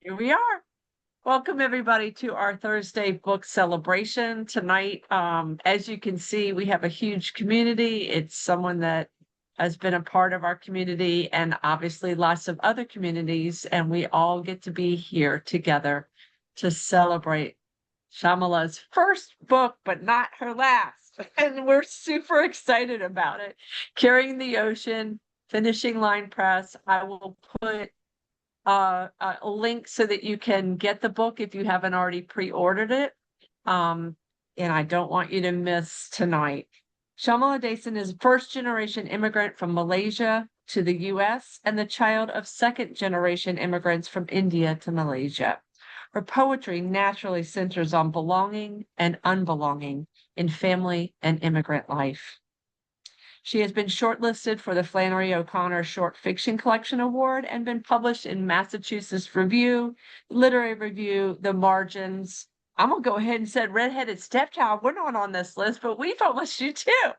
Here we are. Welcome everybody to our Thursday book celebration tonight. As you can see, we have a huge community. It's someone that has been a part of our community and obviously lots of other communities, and we all get to be here together to celebrate Shyamala's first book, but not her last. And we're super excited about it. Carrying the Ocean, Finishing Line Press. I will put a link so that you can get the book if you haven't already pre-ordered it. And I don't want you to miss tonight. Shymala Dason is a first-generation immigrant from Malaysia to the US and the child of second-generation immigrants from India to Malaysia. Her poetry naturally centers on belonging and unbelonging in family and immigrant life. She has been shortlisted for the Flannery O'Connor Short Fiction Collection Award and been published in Massachusetts Review, Literary Review, The Margins. I'm gonna go ahead and say Redheaded Stepchild. We're not on this list, but we published you too.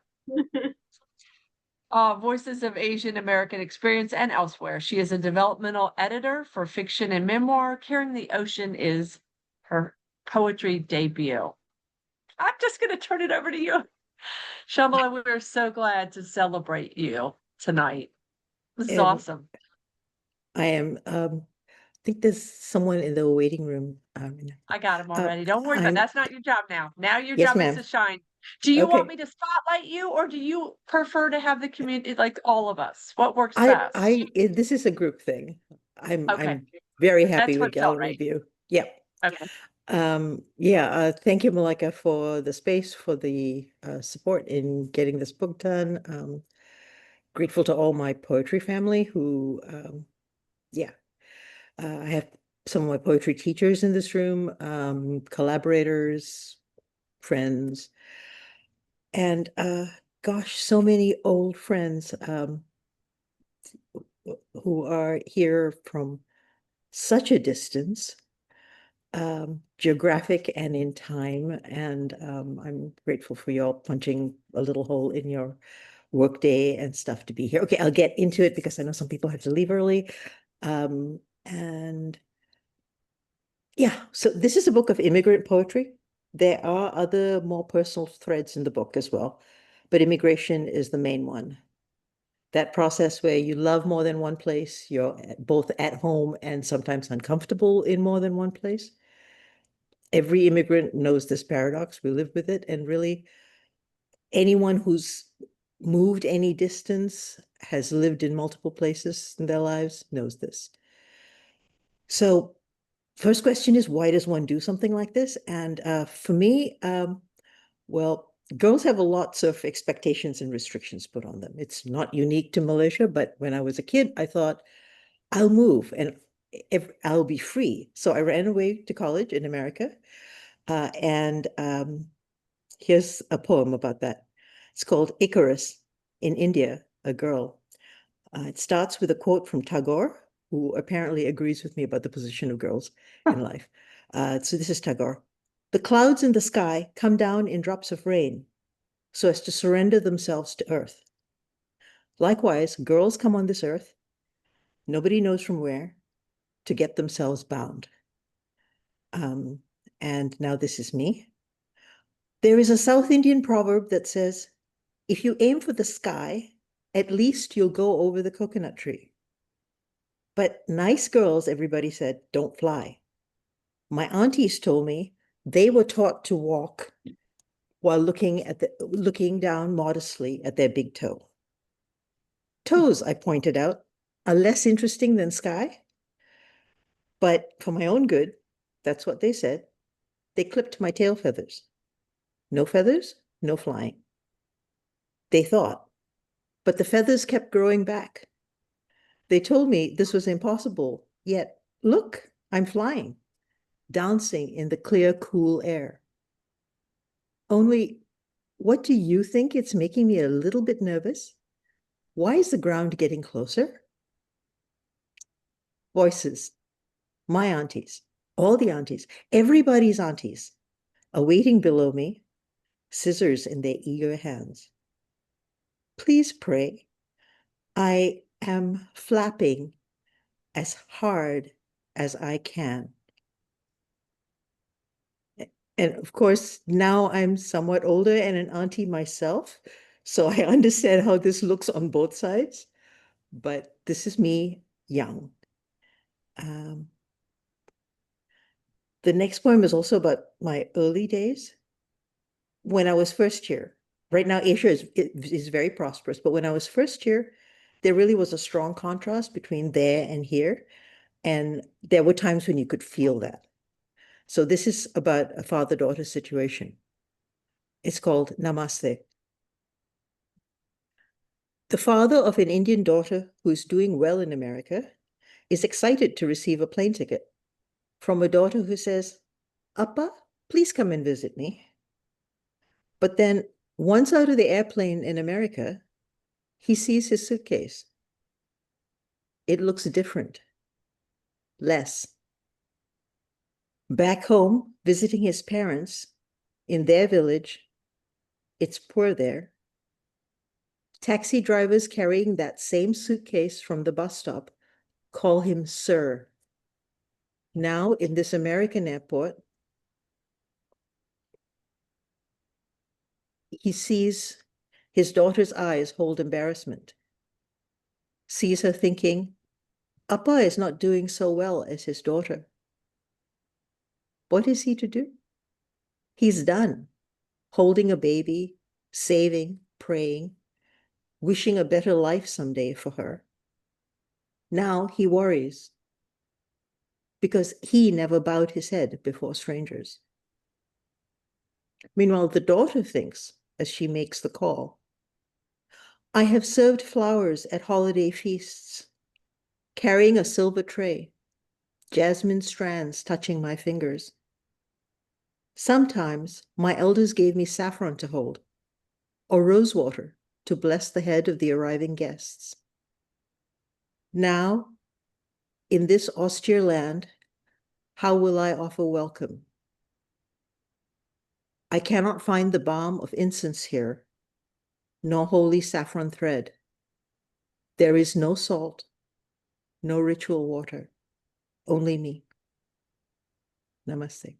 Voices of Asian American Experience and elsewhere. She is a developmental editor for fiction and memoir. Carrying the Ocean is her poetry debut. I'm just going to turn it over to you. Shymala, we're so glad to celebrate you tonight. This is And awesome. I am, I think there's someone in the waiting room. I got him uh, already. Don't worry about it. I'm, That's not your job now. Now your yes, job is ma'am. to shine. Do you want Okay. me to spotlight you or do you prefer to have the community like all of us? What works best? This is a group thing. Okay. I'm very happy That's what with it felt gallery right. view. Yeah. Okay. Yeah, thank you, Malika, for the space, for the support in getting this book done. Grateful to all my poetry family who, yeah, I have some of my poetry teachers in this room, collaborators, friends, and gosh, so many old friends who are here from such a distance, geographic and in time. And I'm grateful for you all punching a little hole in your workday and stuff to be here. Okay, I'll get into it because I know some people have to leave early. And yeah, so this is a book of immigrant poetry. There are other more personal threads in the book as well, but immigration is the main one. That process where you love more than one place, you're both at home and sometimes uncomfortable in more than one place. Every immigrant knows this paradox. We live with it. And really, anyone who's moved any distance, has lived in multiple places in their lives, knows this. So first question is, why does one do something like this? And for me, well, girls have lots of expectations and restrictions put on them. It's not unique to Malaysia, but when I was a kid, I thought, I'll move and I'll be free. So I ran away to college in America. And here's a poem about that. It's called Icarus in India, a girl. It starts with a quote from Tagore, who apparently agrees with me about the position of girls in life. So this is Tagore. The clouds in the sky come down in drops of rain so as to surrender themselves to earth. Likewise, girls come on this earth, nobody knows from where, to get themselves bound. Um, and now this is me. There is a South Indian proverb that says, if you aim for the sky, at least you'll go over the coconut tree. But nice girls, everybody said, don't fly. My aunties told me they were taught to walk while looking down modestly at their big toe. Toes, I pointed out, are less interesting than sky. But for my own good, that's what they said. They clipped my tail feathers. No feathers, no flying. They thought, but the feathers kept growing back. They told me this was impossible, yet look, I'm flying, dancing in the clear, cool air. Only, what do you think? It's making me a little bit nervous? Why is the ground getting closer? Voices, my aunties, all the aunties, everybody's aunties, are waiting below me, scissors in their eager hands. Please pray. I am flapping as hard as I can. And of course, now I'm somewhat older and an auntie myself, so I understand how this looks on both sides, but this is me young. Um, the next poem is also about my early days when I was first here. Right now, Asia is very prosperous, but when I was first here, there really was a strong contrast between there and here. And there were times when you could feel that. So this is about a father-daughter situation. It's called Namaste. The father of an Indian daughter who is doing well in America is excited to receive a plane ticket from a daughter who says, Appa, please come and visit me. But then once out of the airplane in America, he sees his suitcase. It looks different, less. Back home, visiting his parents in their village, it's poor there. Taxi drivers carrying that same suitcase from the bus stop call him sir. Now, in this American airport, he sees his daughter's eyes hold embarrassment, sees her thinking, Appa is not doing so well as his daughter. What is he to do? He's done holding a baby, saving, praying, wishing a better life someday for her. Now he worries because he never bowed his head before strangers. Meanwhile, the daughter thinks, as she makes the call, I have served flowers at holiday feasts, carrying a silver tray, jasmine strands touching my fingers. Sometimes my elders gave me saffron to hold, or rose water to bless the head of the arriving guests. Now, in this austere land, how will I offer welcome? I cannot find the balm of incense here, nor holy saffron thread. There is no salt, no ritual water, only me. Namaste.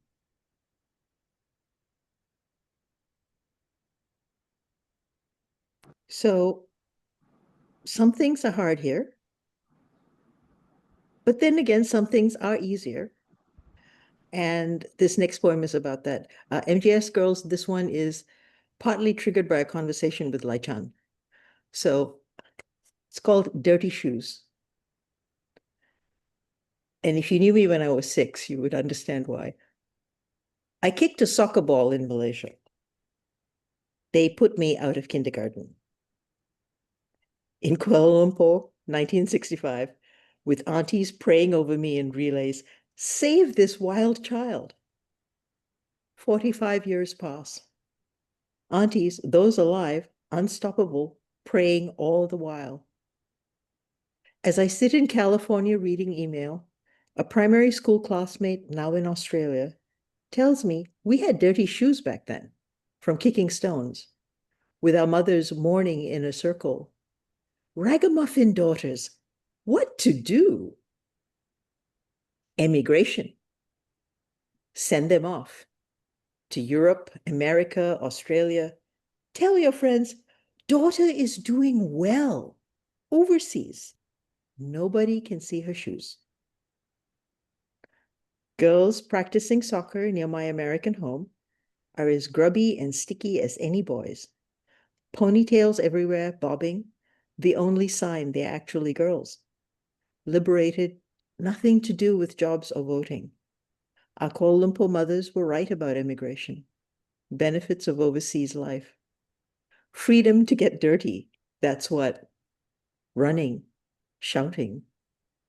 So some things are hard here, but then again, some things are easier. And this next poem is about that. MGS Girls, this one is partly triggered by a conversation with Lai Chan. So it's called Dirty Shoes. And if you knew me when I was 6, you would understand why. I kicked a soccer ball in Malaysia. They put me out of kindergarten. In Kuala Lumpur, 1965, with aunties praying over me in relays, save this wild child. 45 years pass. Aunties, those alive, unstoppable, praying all the while. As I sit in California reading email, a primary school classmate, now in Australia, tells me we had dirty shoes back then from kicking stones, with our mothers mourning in a circle. Ragamuffin daughters, what to do? Emigration. Send them off to Europe, America, Australia. Tell your friends, daughter is doing well overseas. Nobody can see her shoes. Girls practicing soccer near my American home are as grubby and sticky as any boys. Ponytails everywhere, bobbing, the only sign they're actually girls. Liberated, nothing to do with jobs or voting. Our Kuala Lumpur mothers were right about immigration, benefits of overseas life. Freedom to get dirty, that's what. Running, shouting,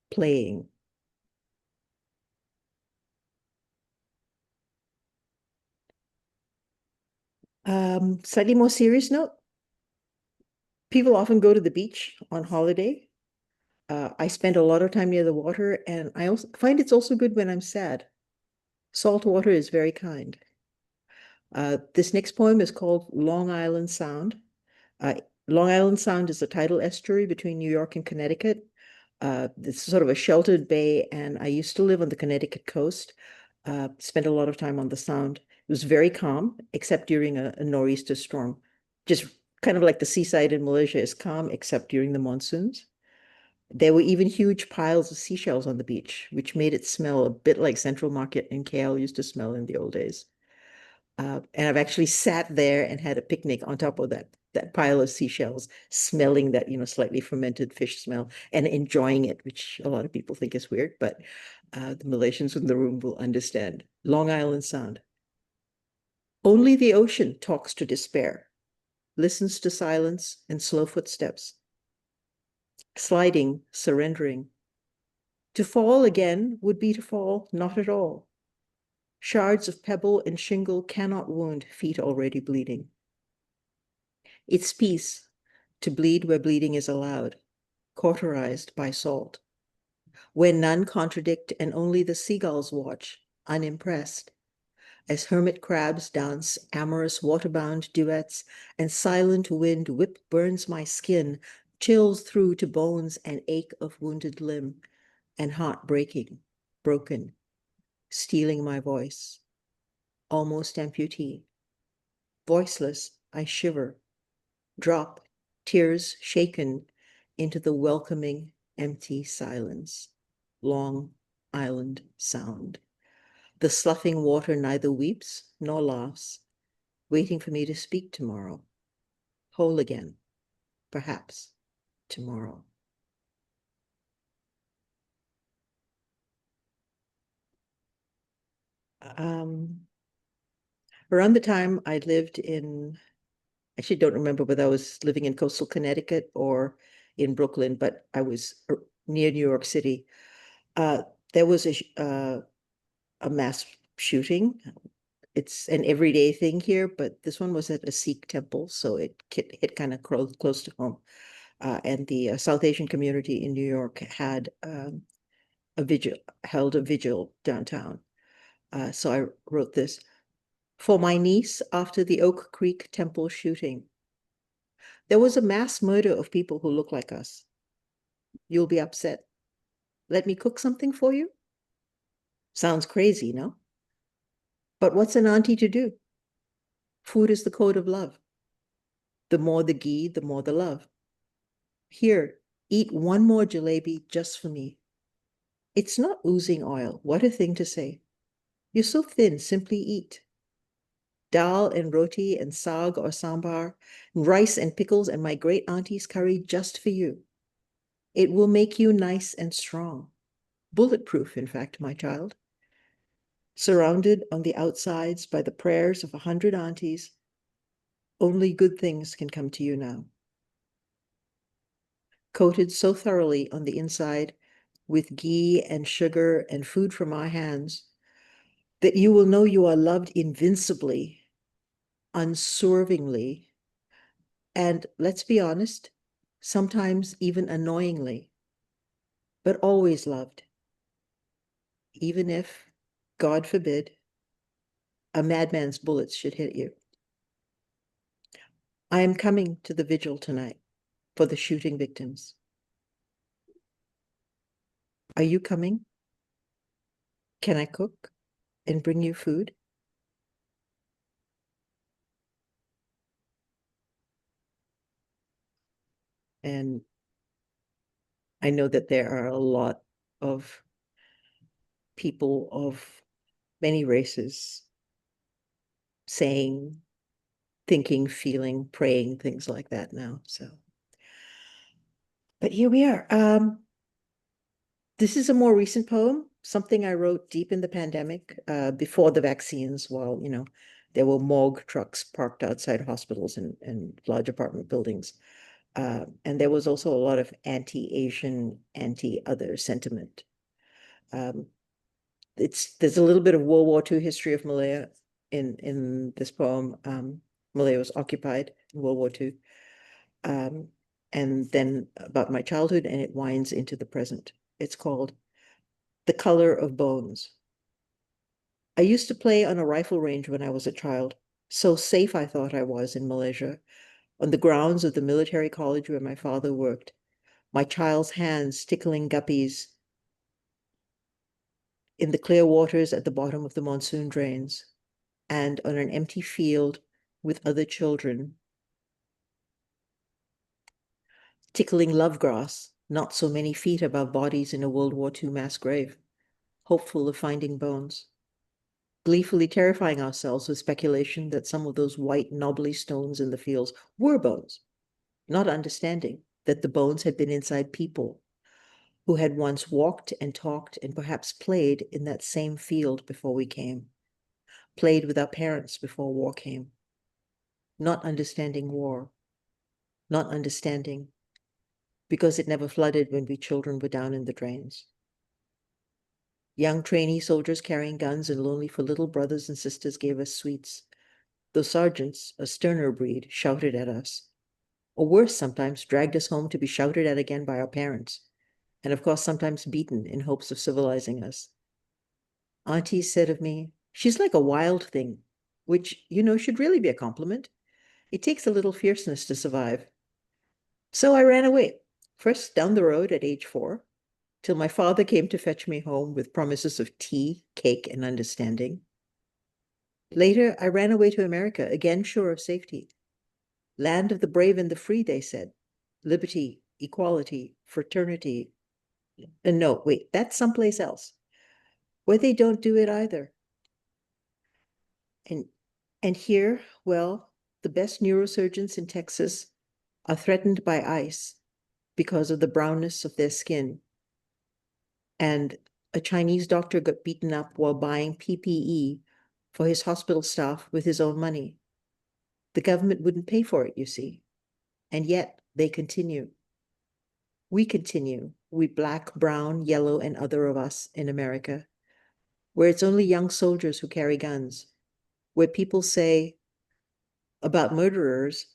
playing. Slightly more serious note, people often go to the beach on holiday. I spend a lot of time near the water, and I also find it's also good when I'm sad. Salt water is very kind. This next poem is called Long Island Sound. Long Island Sound is a tidal estuary between New York and Connecticut. It's sort of a sheltered bay, and I used to live on the Connecticut coast. Spent a lot of time on the Sound. It was very calm, except during a nor'easter storm. Just kind of like the seaside in Malaysia is calm, except during the monsoons. There were even huge piles of seashells on the beach, which made it smell a bit like Central Market in KL used to smell in the old days. And I've actually sat there and had a picnic on top of that pile of seashells, smelling that, slightly fermented fish smell and enjoying it, which a lot of people think is weird, but the Malaysians in the room will understand. Long Island Sound. Only the ocean talks to despair, listens to silence and slow footsteps, sliding, surrendering. To fall again would be to fall not at all. Shards of pebble and shingle cannot wound feet already bleeding. It's peace to bleed where bleeding is allowed, cauterized by salt, where none contradict and only the seagulls watch, unimpressed, as hermit crabs dance amorous waterbound duets, and silent wind whip burns my skin, chills through to bones and ache of wounded limb, and heart breaking, broken, stealing my voice, almost amputee. Voiceless, I shiver, drop, tears shaken, into the welcoming, empty silence. Long Island Sound. The sloughing water neither weeps nor laughs, waiting for me to speak tomorrow. Whole again, perhaps tomorrow. Around the time I lived in, actually don't remember whether I was living in coastal Connecticut or in Brooklyn, but I was near New York City. There was a mass shooting. It's an everyday thing here, but this one was at a Sikh temple, so it hit kind of close to home. And the South Asian community in New York had held a vigil downtown. So I wrote this. For my niece, after the Oak Creek temple shooting, there was a mass murder of people who look like us. You'll be upset. Let me cook something for you? Sounds crazy, no? But what's an auntie to do? Food is the code of love. The more the ghee, the more the love. Here, eat one more jalebi just for me. It's not oozing oil. What a thing to say. You're so thin, simply eat. Dal and roti and saag or sambar, rice and pickles and my great auntie's curry just for you. It will make you nice and strong. Bulletproof, in fact, my child. Surrounded on the outsides by the prayers of 100 aunties, only good things can come to you now. Coated so thoroughly on the inside with ghee and sugar and food from our hands that you will know you are loved invincibly, unswervingly, and let's be honest, sometimes even annoyingly, but always loved, even if, God forbid, a madman's bullets should hit you. I am coming to the vigil tonight for the shooting victims. Are you coming? Can I cook and bring you food? And I know that there are a lot of people of many races saying, thinking, feeling, praying, things like that now. So, but here we are. This is a more recent poem, something I wrote deep in the pandemic, before the vaccines, while, there were morgue trucks parked outside hospitals and large apartment buildings. And there was also a lot of anti-Asian, anti-other sentiment. There's a little bit of World War II history of Malaya in this poem. Malaya was occupied in World War II. And then about my childhood, and it winds into the present. It's called The Color of Bones. I used to play on a rifle range when I was a child. So safe I thought I was in Malaysia, on the grounds of the military college where my father worked. my child's hands tickling guppies in the clear waters at the bottom of the monsoon drains, and on an empty field with other children, tickling love grass, not so many feet above bodies in a World War II mass grave, hopeful of finding bones, gleefully terrifying ourselves with speculation that some of those white knobbly stones in the fields were bones, not understanding that the bones had been inside people who had once walked and talked and perhaps played in that same field before we came, played with our parents before war came, not understanding war, not understanding because it never flooded when we children were down in the drains. Young trainee soldiers carrying guns and lonely for little brothers and sisters gave us sweets. The sergeants, a sterner breed, shouted at us, or worse, sometimes dragged us home to be shouted at again by our parents, and of course sometimes beaten in hopes of civilizing us. Auntie said of me, "She's like a wild thing," which, should really be a compliment. It takes a little fierceness to survive. So I ran away, first down the road at age 4, till my father came to fetch me home with promises of tea, cake, and understanding. Later, I ran away to America, again sure of safety. Land of the brave and the free, they said. Liberty, equality, fraternity. And no, wait, that's someplace else, where they don't do it either. And here, well, the best neurosurgeons in Texas are threatened by ICE because of the brownness of their skin. And a Chinese doctor got beaten up while buying PPE for his hospital staff with his own money. The government wouldn't pay for it, you see. And yet they continue. We continue, we black, brown, yellow, and other of us in America, where it's only young soldiers who carry guns, where people say about murderers,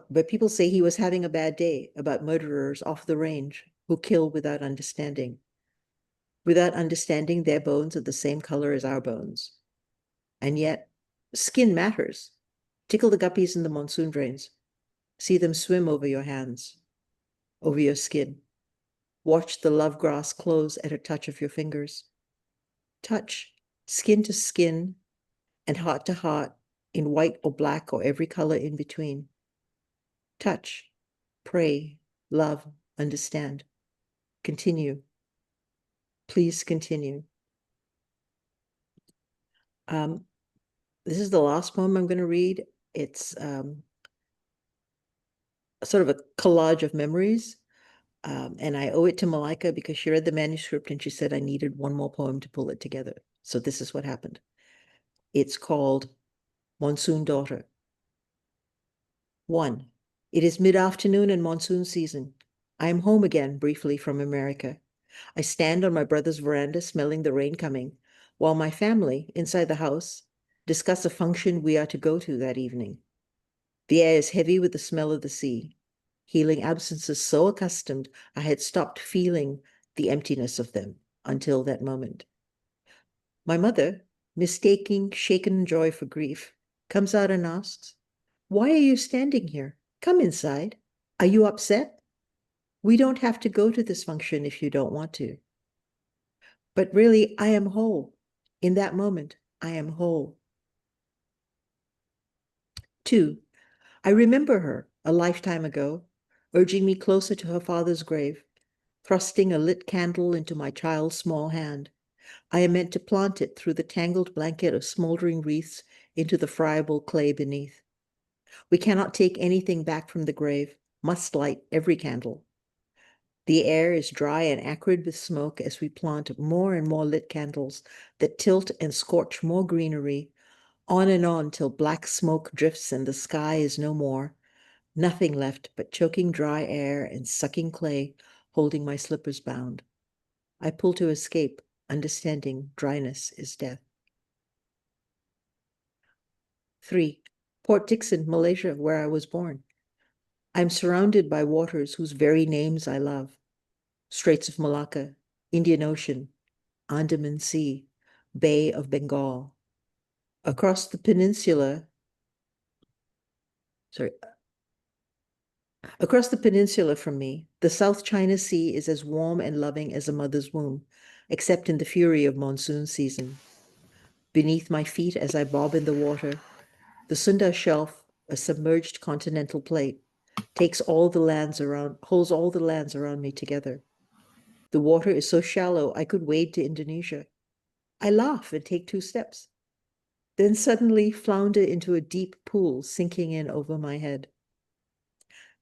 but people say he was having a bad day, about murderers off the range who kill without understanding their bones are the same color as our bones. And yet, skin matters. Tickle the guppies in the monsoon drains. See them swim over your hands, over your skin. Watch the love grass close at a touch of your fingers. Touch, skin to skin, and heart to heart, in white or black or every color in between. Touch, pray, love, understand. Continue. Please continue. This is the last poem I'm going to read. It's sort of a collage of memories. And I owe it to Malika because she read the manuscript and she said I needed one more poem to pull it together. So this is what happened. It's called Monsoon Daughter. 1. It is mid-afternoon and monsoon season. I am home again, briefly, from America. I stand on my brother's veranda smelling the rain coming, while my family, inside the house, discuss a function we are to go to that evening. The air is heavy with the smell of the sea, healing absences so accustomed I had stopped feeling the emptiness of them until that moment. My mother, mistaking shaken joy for grief, comes out and asks, "Why are you standing here? Come inside. Are you upset? We don't have to go to this function if you don't want to." But really, I am whole. In that moment, I am whole. 2. I remember her, a lifetime ago, urging me closer to her father's grave, thrusting a lit candle into my child's small hand. I am meant to plant it through the tangled blanket of smoldering wreaths into the friable clay beneath. We cannot take anything back from the grave, must light every candle. The air is dry and acrid with smoke as we plant more and more lit candles that tilt and scorch more greenery, on and on till black smoke drifts and the sky is no more, nothing left but choking dry air and sucking clay, holding my slippers bound. I pull to escape, understanding dryness is death. 3. Port Dickson, Malaysia, where I was born. I'm surrounded by waters whose very names I love. Straits of Malacca, Indian Ocean, Andaman Sea, Bay of Bengal. Across the peninsula, sorry, Across the peninsula from me, the South China Sea is as warm and loving as a mother's womb, except in the fury of monsoon season. Beneath my feet as I bob in the water, the Sunda Shelf, a submerged continental plate, holds all the lands around me together. The water is so shallow I could wade to Indonesia. I laugh and take 2 steps, then suddenly flounder into a deep pool sinking in over my head.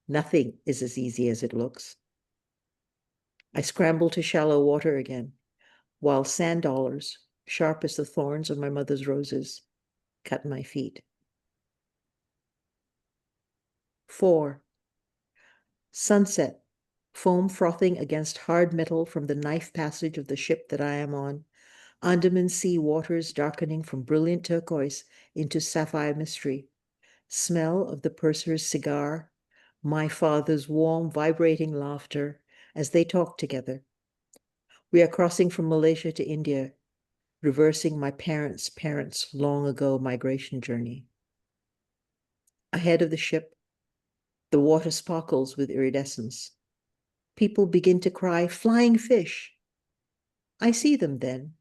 Nothing is as easy as it looks. I scramble to shallow water again, while sand dollars, sharp as the thorns of my mother's roses, cut my feet. 4. Sunset, foam frothing against hard metal from the knife passage of the ship that I am on, Andaman Sea waters darkening from brilliant turquoise into sapphire mystery, smell of the purser's cigar, my father's warm, vibrating laughter as they talk together. We are crossing from Malaysia to India, reversing my parents' long ago migration journey. Ahead of the ship, the water sparkles with iridescence. People begin to cry, "Flying fish!" I see them then,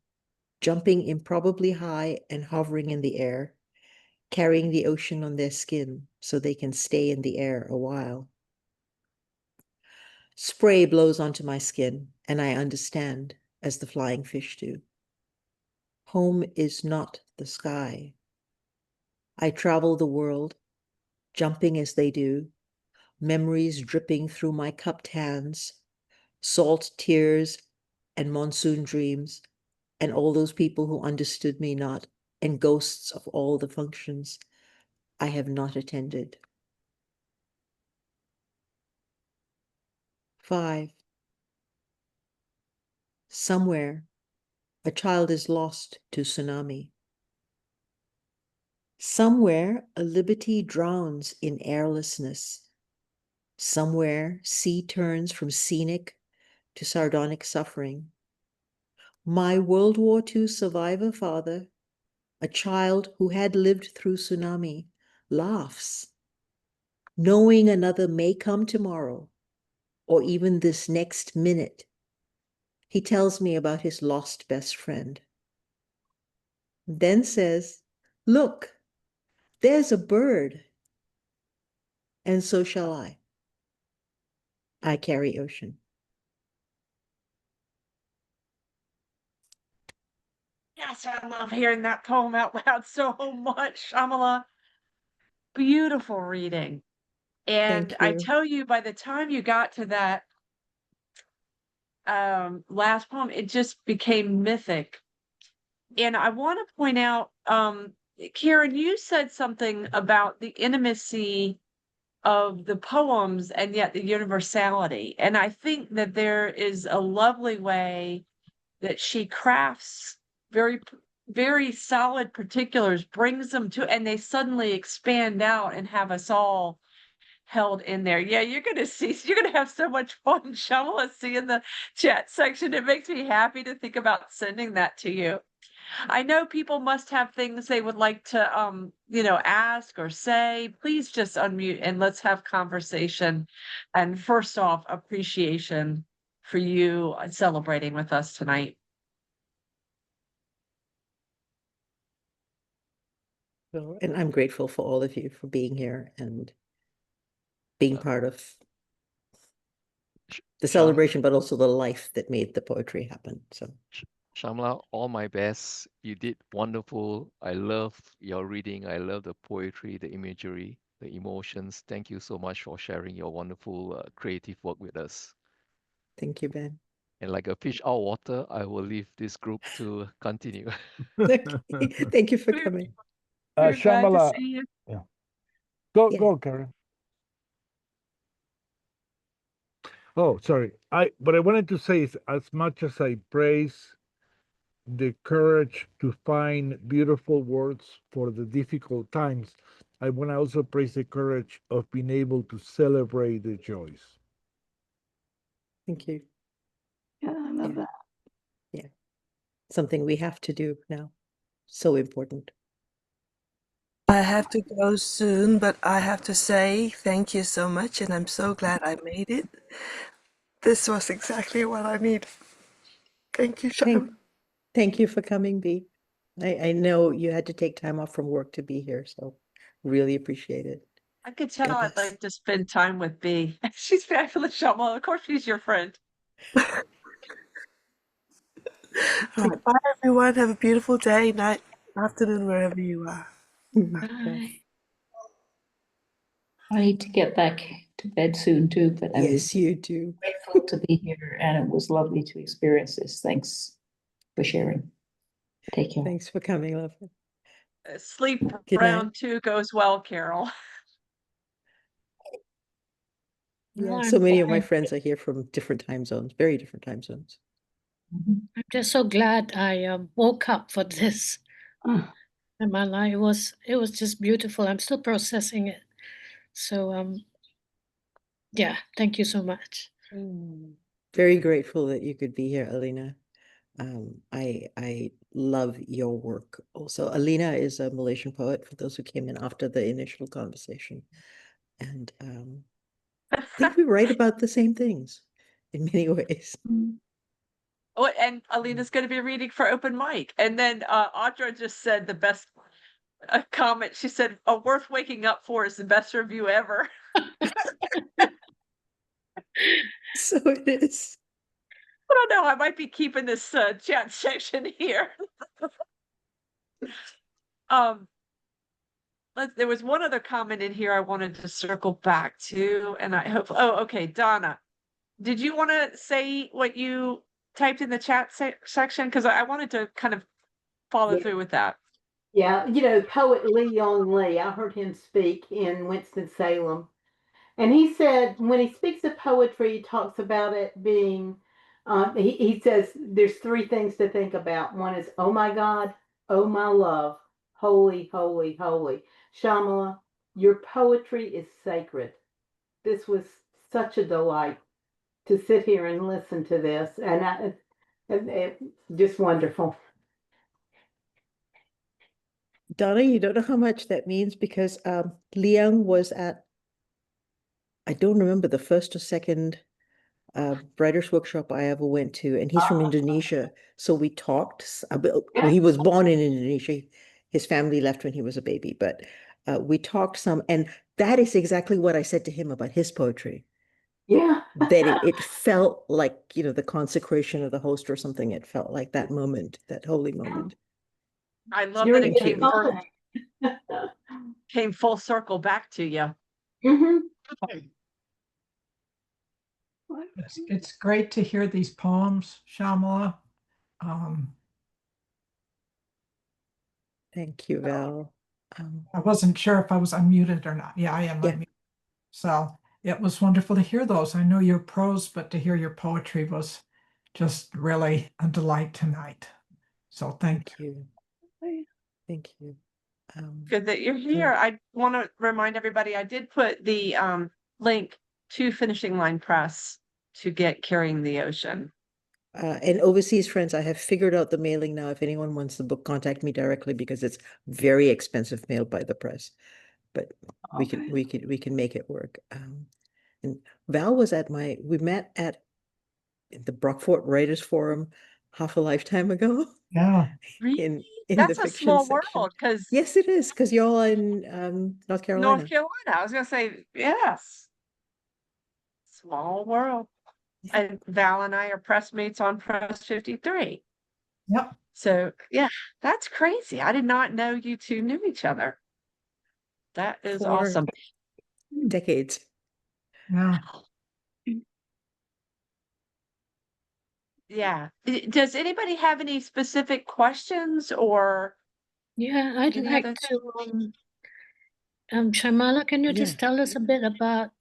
jumping improbably high and hovering in the air, carrying the ocean on their skin so they can stay in the air a while. Spray blows onto my skin, and I understand, as the flying fish do. Home is not the sky. I travel the world, jumping as they do, memories dripping through my cupped hands, salt tears and monsoon dreams, and all those people who understood me not, and ghosts of all the functions I have not attended. 5. Somewhere, a child is lost to tsunami. Somewhere, a liberty drowns in airlessness. Somewhere, sea turns from scenic to sardonic suffering. My World War II survivor father, a child who had lived through tsunami, laughs, knowing another may come tomorrow, or even this next minute. He tells me about his lost best friend. Then says, "Look, there's a bird." And so shall I. I carry ocean. Yes, I love hearing that poem out loud so much, Shamala. Beautiful reading. And Thank I you. tell you, by the time you got to that last poem, it just became mythic. And I want to point out, Karen, you said something about the intimacy of the poems and yet the universality. And I think that there is a lovely way that she crafts very, very solid particulars, brings them to, and they suddenly expand out and have us all held in there. Yeah, you're gonna have so much fun, Shamala, seeing the chat section. It makes me happy to think about sending that to you. I know people must have things they would like to ask or say. Please just unmute and let's have conversation. And first off, appreciation for you celebrating with us tonight. And I'm grateful for all of you for being here and being Uh, part of Sh- the Sham, celebration, but also the life that made the poetry happen. So Shamla, all my best. You did wonderful. I love your reading. I love the poetry, the imagery, the emotions. Thank you so much for sharing your wonderful creative work with us. thank you, Ben. And like a fish out of water, I will leave this group to continue. Okay. Thank you for We're, coming. we're glad to Shymala, see you. yeah. Yeah. Go, Karen. Oh, sorry. What I wanted to say is, as much as I praise the courage to find beautiful words for the difficult times, I want to also praise the courage of being able to celebrate the joys. Thank you. Yeah, I love Yeah. that. Yeah. Something we have to do now. So important. I have to go soon, but I have to say thank you so much, and I'm so glad I made it. This was exactly what I needed. Thank you, Thank, Shymala. thank you for coming, B. I know you had to take time off from work to be here, so really appreciate it. I could God tell I'd bless. like to spend time with B. She's fabulous, Shymala. Of course, she's your friend. All right, bye everyone. Have a beautiful day, night, afternoon, wherever you are. Bye. I need to get back to bed soon too, but I was Yes, you do. grateful to be here and it was lovely to experience this. Thanks for sharing. Take care. Thanks for coming, love. Sleep Good night. round 2 goes well, Carol. Yeah, No, so I'm many of my fine. friends are here from different time zones, very different time zones. Mhm. I'm just so glad I woke up for this Ah, in my life. It was just beautiful. I'm still processing it. So yeah, thank you so much. Very grateful that you could be here, Alina. I love your work also. Alina is a Malaysian poet, for those who came in after the initial conversation. And I think we write about the same things in many ways. Oh, and Alina's going to be reading for open mic. And then Audra just said the best comment. She said, "A worth waking up for is the best review ever." So it is. I don't know. I might be keeping this chat section here. um, there was one other comment in here I wanted to circle back to, and I hope. Oh, okay, Donna, did you want to say what you typed in the chat section? Because I wanted to kind of follow Yeah, through with that. yeah. Poet Lee Young Lee, I heard him speak in Winston-Salem. And he said when he speaks of poetry, he talks about it being, he says there's three things to think about. One is, oh my God, oh my love, holy, holy, holy. Shymala, your poetry is sacred. This was such a delight to sit here and listen to this. And just wonderful. Donna, you don't know how much that means because Liang was at, I don't remember the first or second writers workshop I ever went to, and he's from Indonesia. So we talked about, well, he was born in Indonesia. His family left when he was a baby, but we talked some, and that is exactly what I said to him about his poetry. Yeah. That it felt like, the consecration of the host or something. It felt like that moment, that holy moment. I love You're that in it Thank good you. came full circle back to you. It's great to hear these poems, Shymala. Thank you, Val. I wasn't sure if I was unmuted or not. Yeah, I am Yeah. unmuted. So it was wonderful to hear those. I know your prose, but to hear your poetry was just really a delight tonight. So thank you. Thank you. Good that you're here. I want to remind everybody I did put the link to Finishing Line Press to get Carrying the Ocean. And overseas friends, I have figured out the mailing now. If anyone wants the book, contact me directly because it's very expensive mailed by the press. But we can make it work. And Val was at we met at the Brockfort Writers Forum half a lifetime ago. Yeah. In That's the a fiction small section. world because Yes, it is, because you're all in North Carolina. North Carolina. I was gonna say yes. Small world. Yeah. And Val and I are press mates on Press 53. Yep. So yeah, that's crazy. I did not know you two knew each other. That is For awesome. decades. Yeah. Yeah. Does anybody have any specific questions or Yeah, I'd any like other? to Shymala, can you Yeah. just tell us a bit about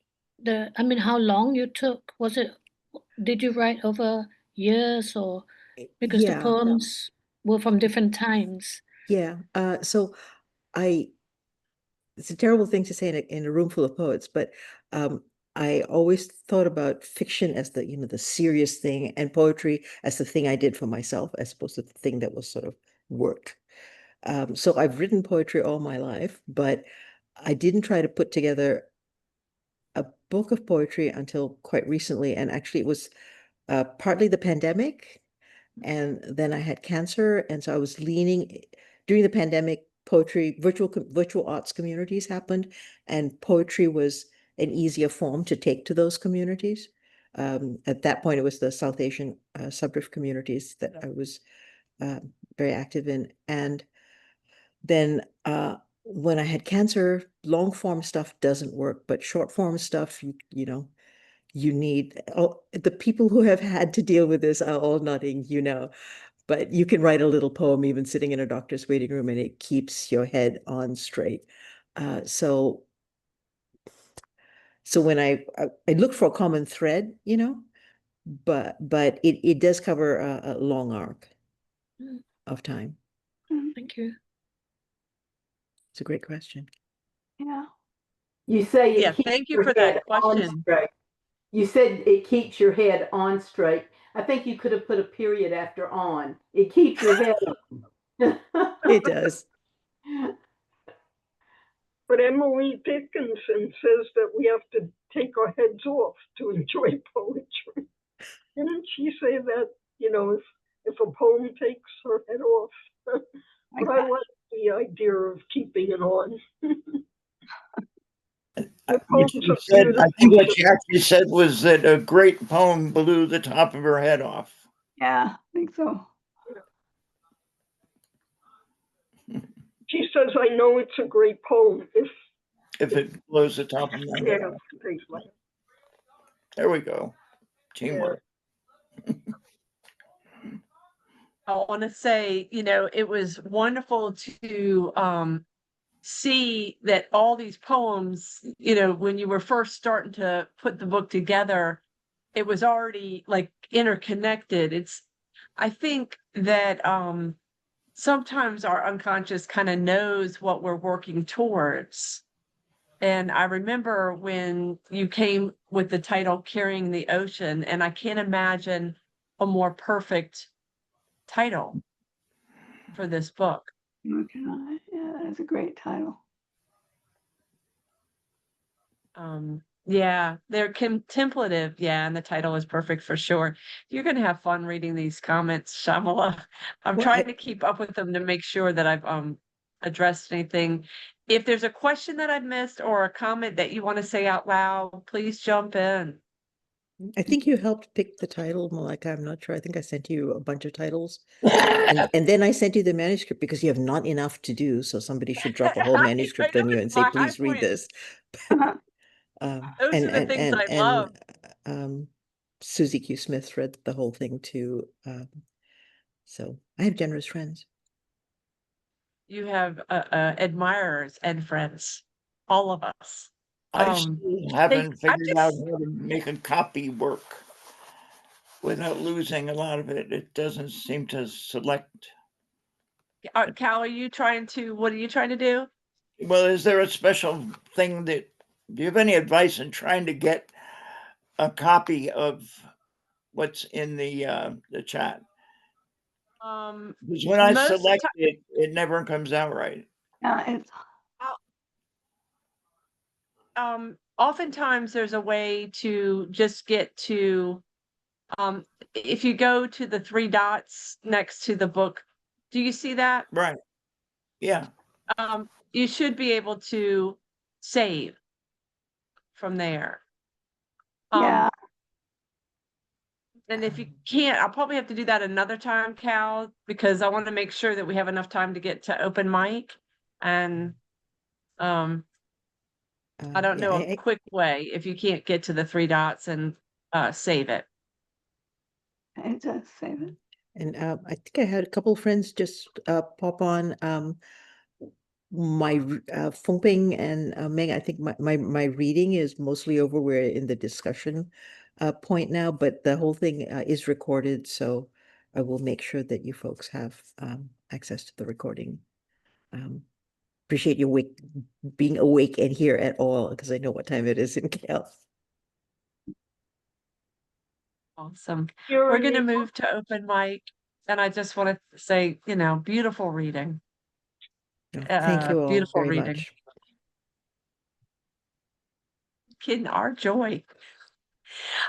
how long you took? Did you write over years or because the Yeah. poems were from different times? Yeah. So it's a terrible thing to say in a room full of poets, but I always thought about fiction as the serious thing and poetry as the thing I did for myself, as opposed to the thing that was sort of work. So I've written poetry all my life, but I didn't try to put together a book of poetry until quite recently. And actually it was partly the pandemic, and then I had cancer. And so I was leaning during the pandemic, poetry, virtual arts communities happened, and poetry was an easier form to take to those communities. At that point, it was the South Asian subrift communities that I was very active in. And then when I had cancer, long form stuff doesn't work, but short form stuff, you know, you need, oh, the people who have had to deal with this are all nodding, you know, but you can write a little poem even sitting in a doctor's waiting room and it keeps your head on straight. So when I look for a common thread, you know, but it does cover a long arc of time. Thank you. It's a great question. Yeah. You say Yeah, it keeps thank you your for head that on question. straight. You said it keeps your head on straight. I think you could have put a period after on. It keeps your head on. It does. But Emily Dickinson says that we have to take our heads off to enjoy poetry. Didn't she say that, you know, if a poem takes her head off? But I like the idea of keeping it on. The poems are beautiful. I think what she actually said was that a great poem blew the top of her head off. Yeah, I think so. She says, I know it's a great poem if it blows the top of my head off. There we go. Teamwork. I want to say, you know, it was wonderful to see that all these poems, you know, when you were first starting to put the book together, it was already like interconnected. I think that sometimes our unconscious kind of knows what we're working towards. And I remember when you came with the title Carrying the Ocean, and I can't imagine a more perfect title for this book. Okay. Yeah, that's a great title. Yeah, they're contemplative. Yeah, and the title is perfect for sure. You're going to have fun reading these comments, Shymala. I'm trying to keep up with them to make sure that I've addressed anything. If there's a question that I've missed or a comment that you want to say out loud, please jump in. I think you helped pick the title, Malika. I'm not sure. I think I sent you a bunch of titles. and then I sent you the manuscript because you have not enough to do. So somebody should drop a whole manuscript on you and say, please read this. Those are the things I love. Susie Q. Smith read the whole thing too. So I have generous friends. You have admirers and friends, all of us. I still haven't figured out how to make a copy work without losing a lot of it. It doesn't seem to select. Cal, what are you trying to do? Well, is there a special thing do you have any advice in trying to get a copy of what's in the chat? Because when I select it, it never comes out right. It's oftentimes there's a way to just get to if you go to the 3 dots next to the book, do you see that? Right. Yeah. You should be able to save from there. Yeah. And if you can't, I'll probably have to do that another time, Cal, because I want to make sure that we have enough time to get to open mic. And I don't know a quick way if you can't get to the 3 dots and save it. It does save it. And I think I had a couple of friends just pop on. My Fungping and Meng, I think my reading is mostly over. We're in the discussion point now, but the whole thing is recorded, so I will make sure that you folks have access to the recording. Appreciate you being awake and here at all, because I know what time it is in Cal. Awesome. We're going to move to open mic, and I just want to say, you know, beautiful reading. Thank you all Beautiful very reading. much. Kidding our joy.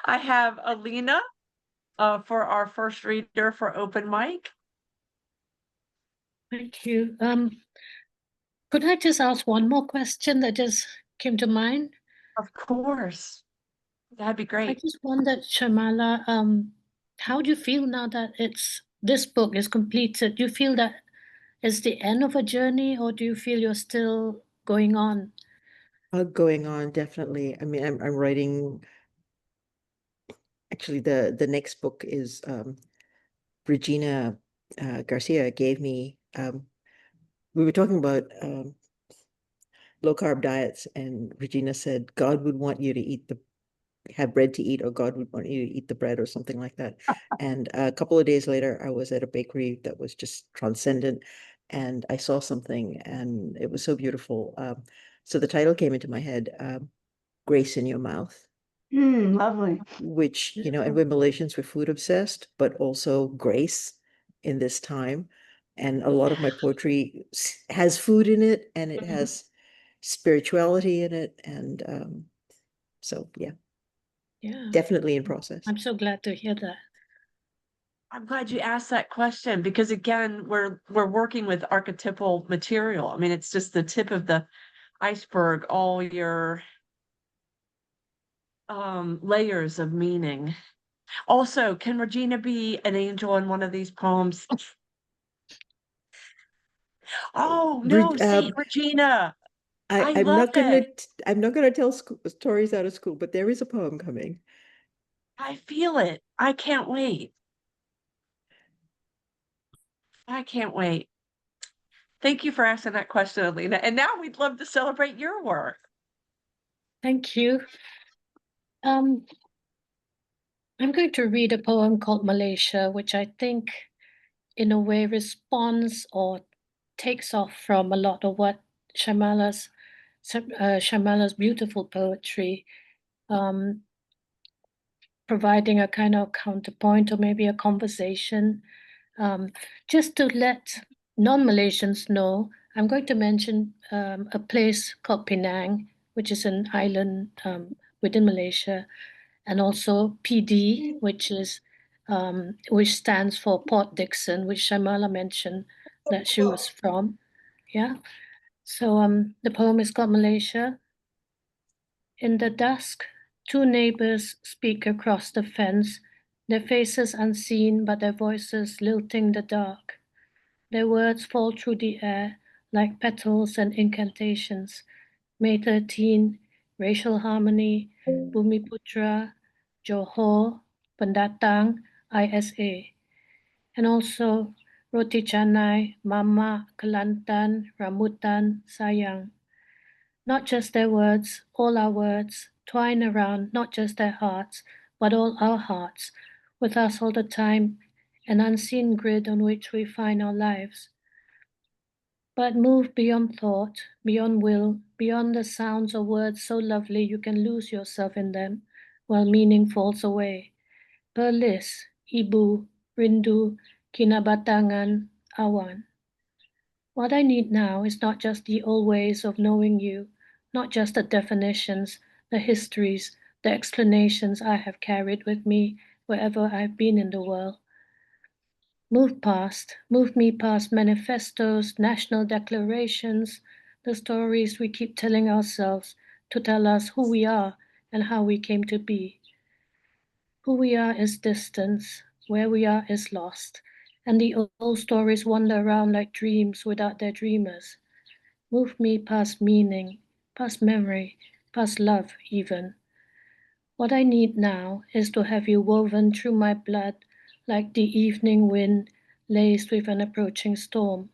I have Alina for our first reader for open mic. Thank you. Could I just ask one more question that just came to mind? Of course. That'd be I great. just wondered, Shymala, how do you feel now that this book is completed? Do you feel that it's the end of a journey, or do you feel you're still going on? Going on, definitely. I mean, I'm writing. Actually, the next book is Regina Garcia gave me. We were talking about low carb diets, and Regina said God would want you to have bread to eat, or God would want you to eat the bread, or something like that. And a couple of days later, I was at a bakery that was just transcendent, and I saw something, and it was so beautiful. So the title came into my head, Grace in Your Mouth. Lovely. Which, and we're Malaysians, we're food obsessed, but also grace in this time. And a lot of my poetry has food in it, and it has spirituality in it. And so, yeah, definitely in process. I'm so glad to hear that. I'm glad you asked that question, because again, we're working with archetypal material. I mean, it's just the tip of the iceberg, all your layers of meaning. Also, can Regina be an angel in one of these poems? Oh no, see, Regina, I I'm love not gonna it. I'm not gonna tell stories out of school, but there is a poem coming. I feel it. I can't wait. I can't wait. Thank you for asking that question, Alina. And now we'd love to celebrate your work. Thank you. I'm going to read a poem called Malaysia, which I think in a way responds or takes off from a lot of what Shymala's beautiful poetry, providing a kind of counterpoint or maybe a conversation. Just to let non-Malaysians know, I'm going to mention a place called Penang, which is an island within Malaysia, and also PD, which stands for Port Dickson, which Shymala mentioned that she was from. Yeah. So the poem is called Malaysia. In the dusk, two neighbors speak across the fence, their faces unseen but their voices lilting the dark. Their words fall through the air like petals and incantations. May 13, racial harmony, Bumiputra, Johor, Pendatang, ISA. And also Roti Canai, Mama, Kelantan, Rambutan, Sayang. Not just their words, all our words, twine around not just their hearts, but all our hearts, with us all the time, an unseen grid on which we find our lives. But move beyond thought, beyond will, beyond the sounds of words so lovely you can lose yourself in them while meaning falls away. Perlis, Ibu, Rindu, Kinabatangan, Awan. What I need now is not just the old ways of knowing you, not just the definitions, the histories, the explanations I have carried with me wherever I've been in the world. Move me past manifestos, national declarations, the stories we keep telling ourselves to tell us who we are and how we came to be. Who we are is distance, where we are is lost, and the old stories wander around like dreams without their dreamers. Move me past meaning, past memory, past love even. What I need now is to have you woven through my blood like the evening wind laced with an approaching storm.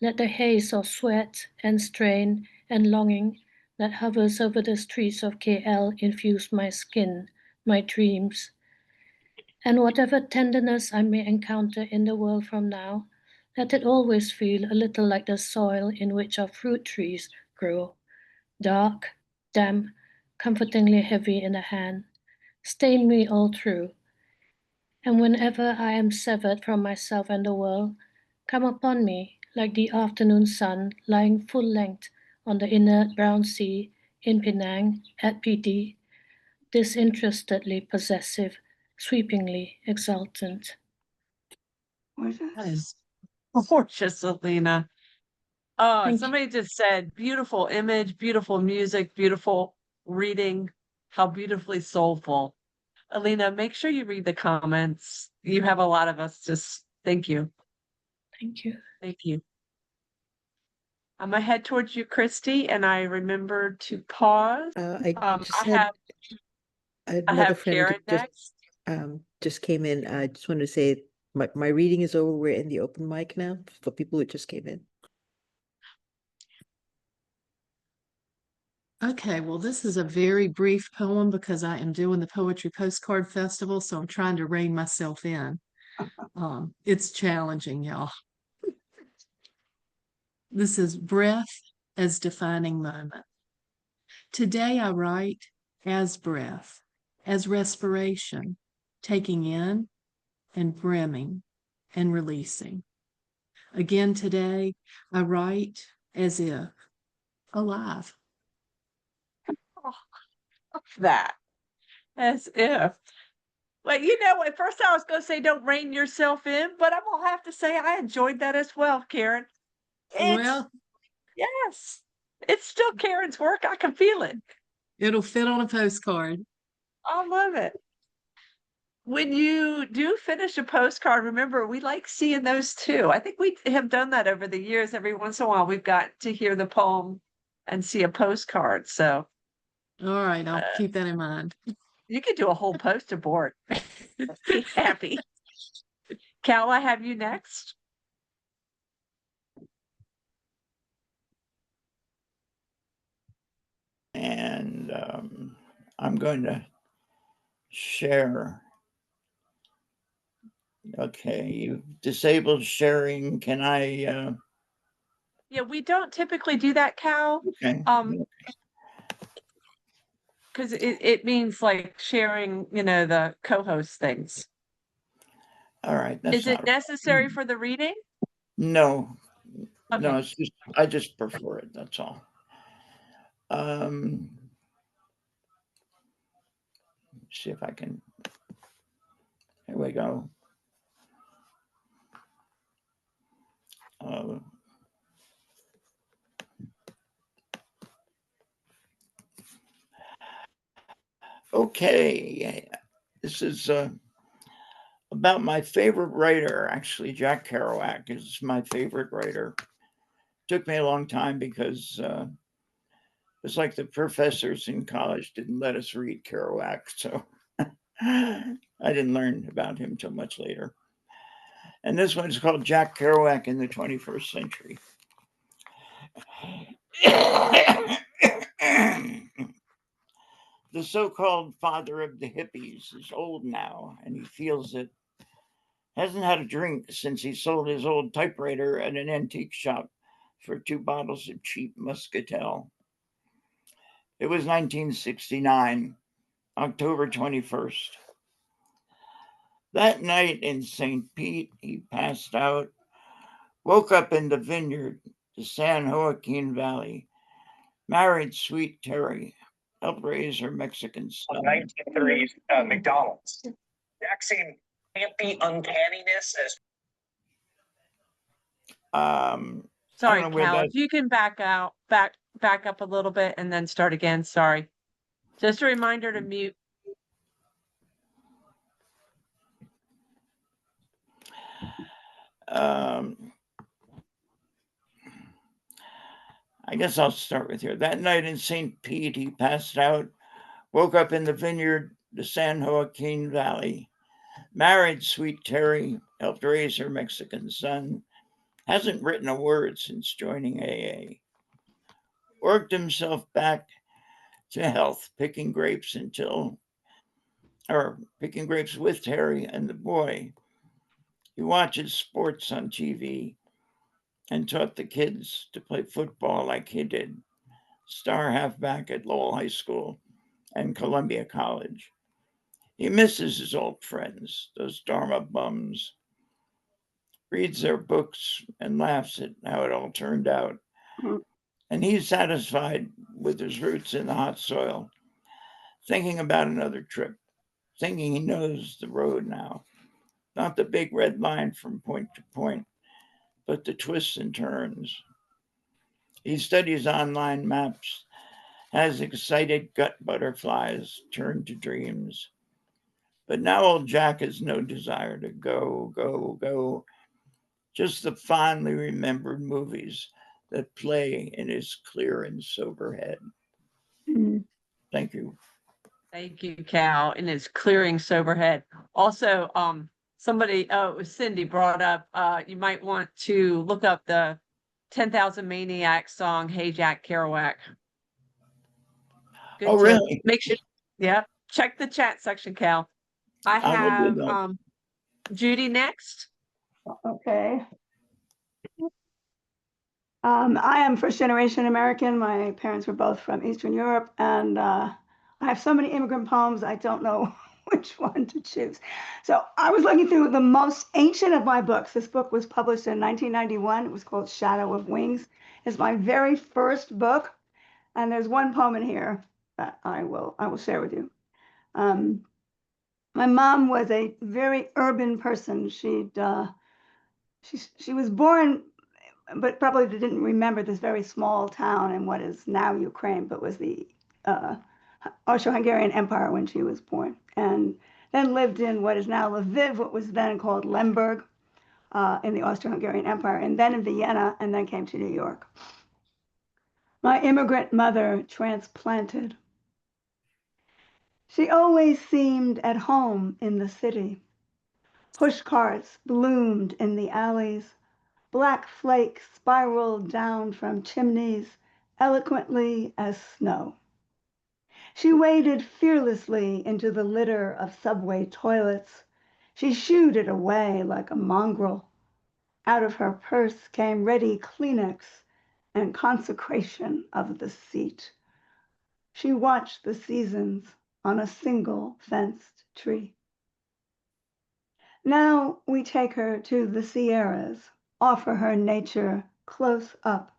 Let the haze of sweat and strain and longing that hovers over the streets of KL infuse my skin, my dreams. And whatever tenderness I may encounter in the world from now, let it always feel a little like the soil in which our fruit trees grow. Dark, damp, comfortingly heavy in the hand. Stain me all through. And whenever I am severed from myself and the world, come upon me like the afternoon sun lying full length on the inert brown sea in Penang at PD, disinterestedly possessive, sweepingly exultant. That is gorgeous, Alina. Oh, Thank you. somebody just said beautiful image, beautiful music, beautiful reading. How beautifully soulful. Alina, make sure you read the comments. You have a lot of us. Just thank you. Thank you. Thank you. I'm gonna head towards you, Christy, and I remembered to pause. I just I had have another have friend Karen next. just came in. I just wanted to say my reading is over. We're in the open mic now for people who just came in. Okay, well, this is a very brief poem because I am doing the Poetry Postcard Festival, so I'm trying to rein myself in. It's challenging, y'all. This is Breath as Defining Moment. Today I write as breath, as respiration, taking in and brimming and releasing. Again today I write as if alive. Oh, that as if. Well, you know, at first I was going to say don't rein yourself in, but I'm going to have to say I enjoyed that as well, Karen. Well, Yes, it's still Karen's work. I can feel it. it'll fit on a postcard. I love it. When you do finish a postcard, remember, we like seeing those too. I think we have done that over the years. Every once in a while, we've got to hear the poem and see a postcard. So All right, I'll keep that in mind. you could do a whole poster board. Be happy. Cal, I have you next. And I'm going to share. Okay, you've disabled sharing. Can I? Yeah, we don't typically do that, Cal. Okay. Because it means like sharing, you know, the co-host things. All right. That's Is it necessary for the reading? No. Okay. No, it's just I just prefer it. That's all. See if I can. Here we go. Okay, this is about my favorite writer. Actually, Jack Kerouac is my favorite writer. Took me a long time because it's like the professors in college didn't let us read Kerouac, so I didn't learn about him till much later. And this one's called Jack Kerouac in the 21st Century. The so-called father of the hippies is old now, and he feels it. Hasn't had a drink since he sold his old typewriter at an antique shop for 2 bottles of cheap muscatel. It was 1969, October 21st. That night in St. Pete, he passed out, woke up in the vineyard, the San Joaquin Valley, married sweet Terry, helped raise her Mexican son. 1930s McDonald's. Exact same campy uncanniness as. Sorry, Cal, if you can back up a little bit and then start again. Sorry. Just a reminder to mute. I guess I'll start with here. That night in St. Pete, he passed out, woke up in the vineyard, the San Joaquin Valley, married sweet Terry, helped raise her Mexican son, hasn't written a word since joining AA, worked himself back to health, picking grapes with Terry and the boy. He watches sports on TV and taught the kids to play football like he did. Star halfback at Lowell High School and Columbia College. He misses his old friends, those Dharma bums. reads their books and laughs at how it all turned out. And he's satisfied with his roots in the hot soil, thinking about another trip, thinking he knows the road now, not the big red line from point to point, but the twists and turns. He studies online maps, has excited gut butterflies turn to dreams. But now old Jack has no desire to go, just the fondly remembered movies that play in his clear and sober head. Thank you. Thank you, Cal, and it's clearing sober head. Also, somebody, it was Cindy brought up, you might want to look up the 10,000 Maniacs song, Hey Jack Kerouac. Good Oh, to really? make sure, yeah, check the chat section, Cal. I I will do have, that. Judy next. Okay. I am first generation American. My parents were both from Eastern Europe, and I have so many immigrant poems, I don't know which one to choose. So I was looking through the most ancient of my books. This book was published in 1991. It was called Shadow of Wings. It's my very first book, and there's one poem in here that I will share with you. My mom was a very urban person. She was born, but probably didn't remember this very small town in what is now Ukraine, but was the Austro-Hungarian Empire when she was born, and then lived in what is now Lviv, what was then called Lemberg, in the Austro-Hungarian Empire, and then in Vienna, and then came to New York. My immigrant mother transplanted. She always seemed at home in the city. Pushcarts bloomed in the alleys. Black flakes spiraled down from chimneys, eloquently as snow. She waded fearlessly into the litter of subway toilets. She shooed it away like a mongrel. Out of her purse came ready Kleenex and consecration of the seat. She watched the seasons on a single fenced tree. Now we take her to the Sierras, offer her nature close up.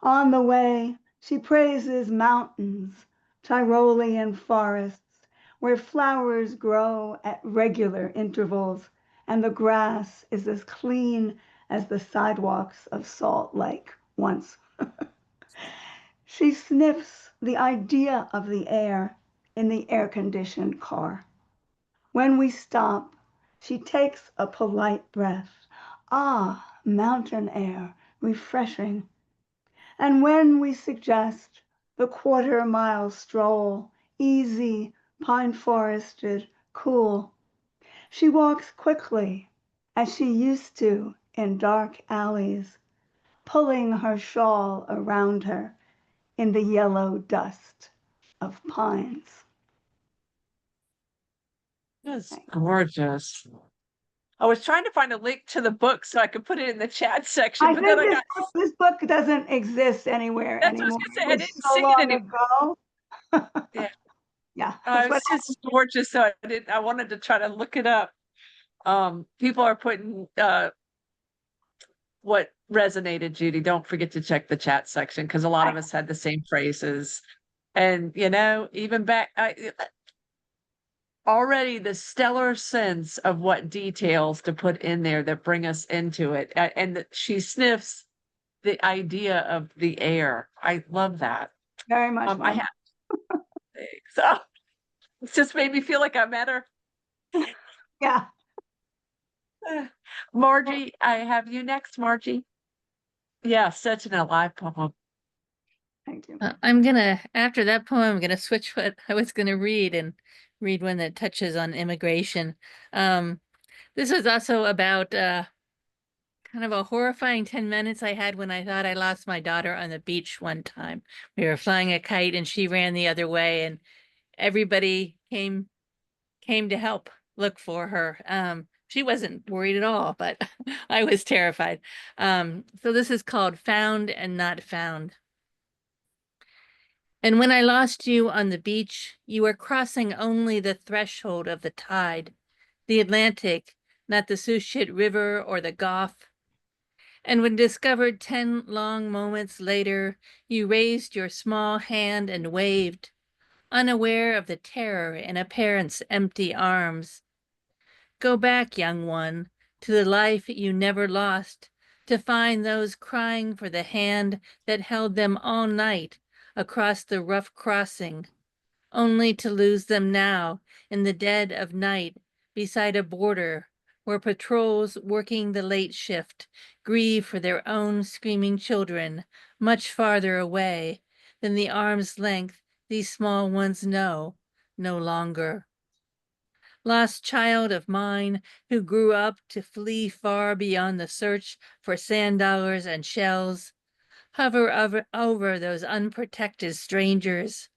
On the way, she praises mountains, Tyrolean forests, where flowers grow at regular intervals, and the grass is as clean as the sidewalks of Salt Lake once. She sniffs the idea of the air in the air-conditioned car. When we stop, she takes a polite breath. Ah, mountain air, refreshing. And when we suggest the quarter-mile stroll, easy, pine-forested, cool, she walks quickly, as she used to in dark alleys, pulling her shawl around her in the yellow dust of pines. That's gorgeous. I was trying to find a link to the book so I could put it in the chat section, I but then think I got, this book doesn't exist anywhere that's what I was anymore. gonna say, It I was didn't so see it long anymore. ago. Yeah. Yeah, that's what It's just gorgeous, so I wanted to try to look it up. People are putting, what resonated, Judy. Don't forget to check the chat section, because a lot of us had the same phrases. And, even back, already the stellar sense of what details to put in there that bring us into it. And she sniffs the idea of the air. I love that. very much. I have, so it's just made me feel like I met her. Yeah. Margie, I have you next, Margie. Yeah, such an alive poem. Thank you. After that poem, I'm gonna switch what I was gonna read and read one that touches on immigration. This was also about kind of a horrifying 10 minutes I had when I thought I lost my daughter on the beach one time. We were flying a kite and she ran the other way, and everybody came to help look for her. She wasn't worried at all, but I was terrified. So this is called Found and Not Found. And when I lost you on the beach, you were crossing only the threshold of the tide. The Atlantic, not the Sushit River or the Goff. And when discovered 10 long moments later, you raised your small hand and waved, unaware of the terror in a parent's empty arms. Go back, young one, to the life you never lost, to find those crying for the hand that held them all night across the rough crossing, only to lose them now in the dead of night beside a border where patrols working the late shift grieve for their own screaming children much farther away than the arm's length these small ones know no longer. Lost child of mine who grew up to flee far beyond the search for sand dollars and shells, hover over those unprotected strangers,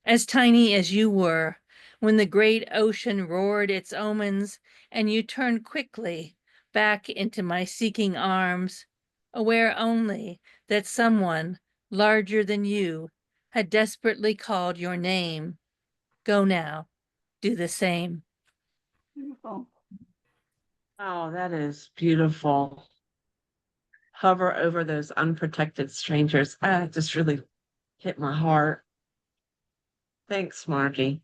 as tiny as you were, when the great ocean roared its omens and you turned quickly back into my seeking arms, aware only that someone larger than you had desperately called your name. Go now, do the same. Beautiful. Oh, that is beautiful. Hover over those unprotected strangers. It just really hit my heart. Thanks, Margie.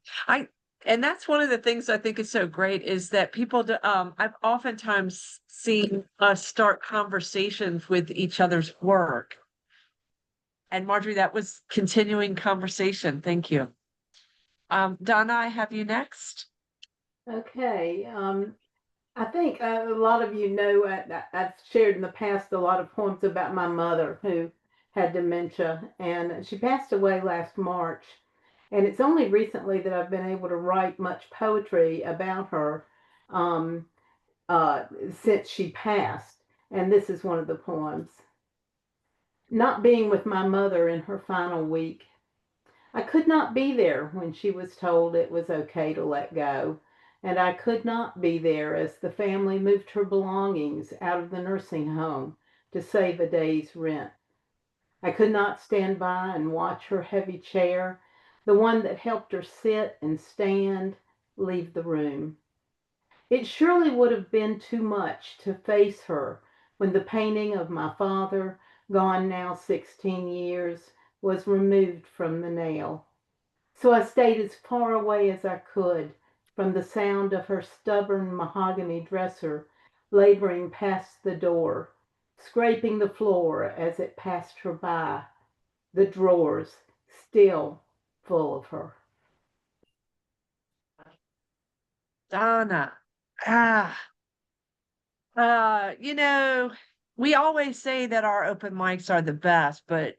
And that's one of the things I think is so great is that people do, I've oftentimes seen us start conversations with each other's work. And Marjorie, that was continuing conversation. Thank you. Donna, I have you next. Okay. I think a lot of you know I've shared in the past a lot of poems about my mother who had dementia, and she passed away last March. And it's only recently that I've been able to write much poetry about her um, since she passed. And this is one of the poems. Not being with my mother in her final week. I could not be there when she was told it was okay to let go, and I could not be there as the family moved her belongings out of the nursing home to save a day's rent. I could not stand by and watch her heavy chair, the one that helped her sit and stand, leave the room. It surely would have been too much to face her when the painting of my father, gone now 16 years, was removed from the nail. So I stayed as far away as I could from the sound of her stubborn mahogany dresser laboring past the door, scraping the floor as it passed her by, the drawers still full of her. Donna. You know, we always say that our open mics are the best, but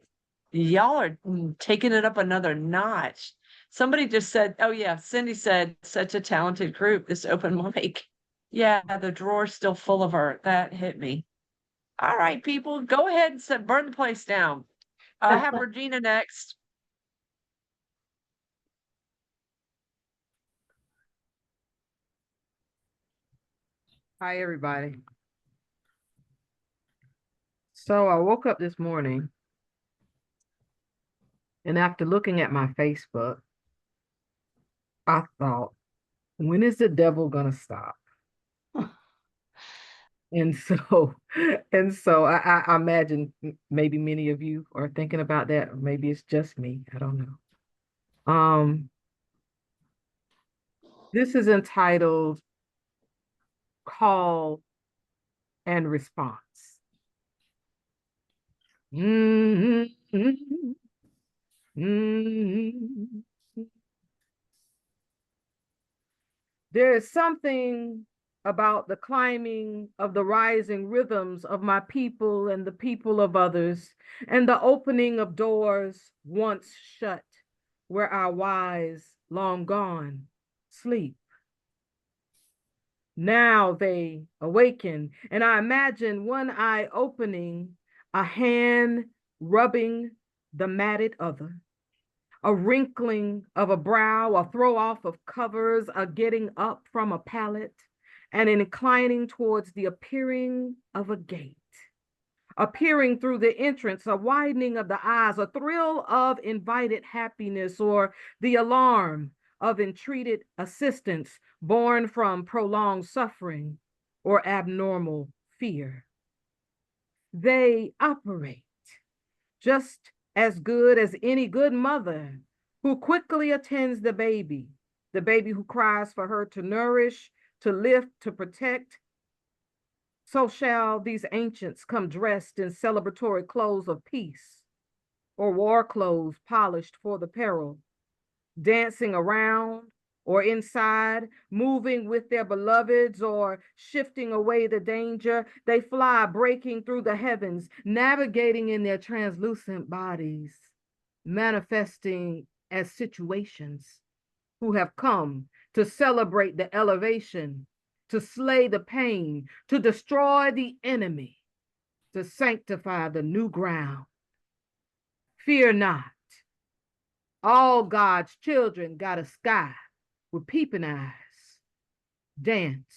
y'all are taking it up another notch. Somebody just said, oh yeah, Cindy said, such a talented group, this open mic. Yeah, the drawer's still full of her. That hit me. All right, people, go ahead and burn the place down. I have Regina next. Hi, everybody. So I woke up this morning, and after looking at my Facebook, I thought, when is the devil gonna stop? And so, I imagine maybe many of you are thinking about that, or maybe it's just me. I don't know. This is entitled Call and Response. There is something about the climbing of the rising rhythms of my people and the people of others, and the opening of doors once shut, where our wise, long gone, sleep. Now they awaken, and I imagine one eye opening, a hand rubbing the matted other, a wrinkling of a brow, a throw off of covers, a getting up from a pallet, and an inclining towards the appearing of a gate. Appearing through the entrance, a widening of the eyes, a thrill of invited happiness, or the alarm of entreated assistance born from prolonged suffering. or abnormal fear. They operate just as good as any good mother who quickly attends the baby who cries for her to nourish, to lift, to protect. So shall these ancients come dressed in celebratory clothes of peace, or war clothes polished for the peril, dancing around or inside, moving with their beloveds or shifting away the danger. They fly, breaking through the heavens, navigating in their translucent bodies, manifesting as situations who have come to celebrate the elevation, to slay the pain, to destroy the enemy, to sanctify the new ground. Fear not. All God's children got a sky with peeping eyes. Dance,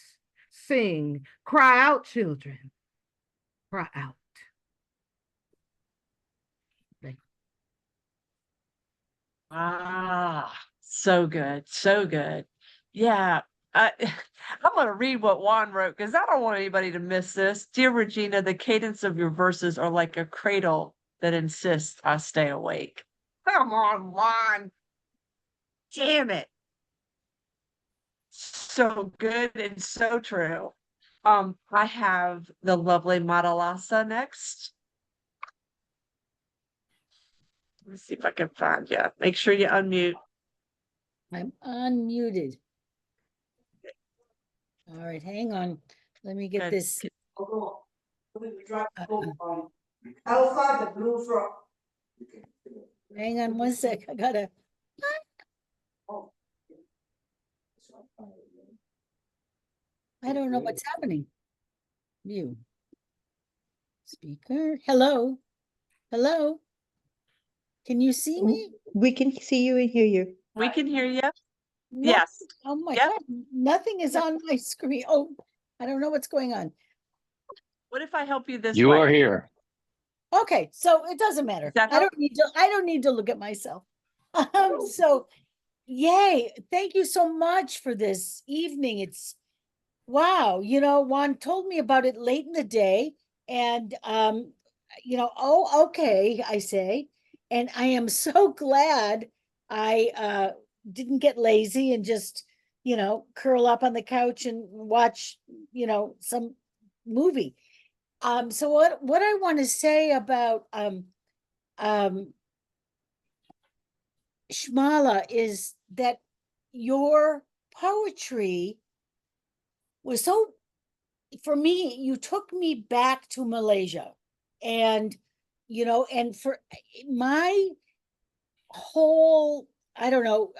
sing, cry out, children. Cry out. Ah, so good, so good. Yeah, I, I'm going to read what Juan wrote because I don't want anybody to miss this. Dear Regina, the cadence of your verses are like a cradle that insists I stay awake. Come on, Juan. Damn it. So good and so true. I have the lovely Madalasa next. Let's see if I can find you. Make sure you unmute. I'm unmuted. All right, hang on. Let me get Good. this. Outside the blue truck. Hang on one sec. I gotta. I don't know what's happening. Mute. Speaker. Hello. Hello. Can you see me? We can see you and hear you. We can hear you. No- Yes. Oh my Yep. God. Nothing is on my screen. Oh, I don't know what's going on. What if I help you this You way? are here. Okay, so it doesn't matter. that I don't need to look at myself. So yay. Thank you so much for this evening. It's wow, Juan told me about it late in the day, and oh, okay, I say, and I am so glad I didn't get lazy and just curl up on the couch and watch some movie. So what I want to say about Shymala is that your poetry was so, for me, you took me back to Malaysia, and and for my whole, I don't know,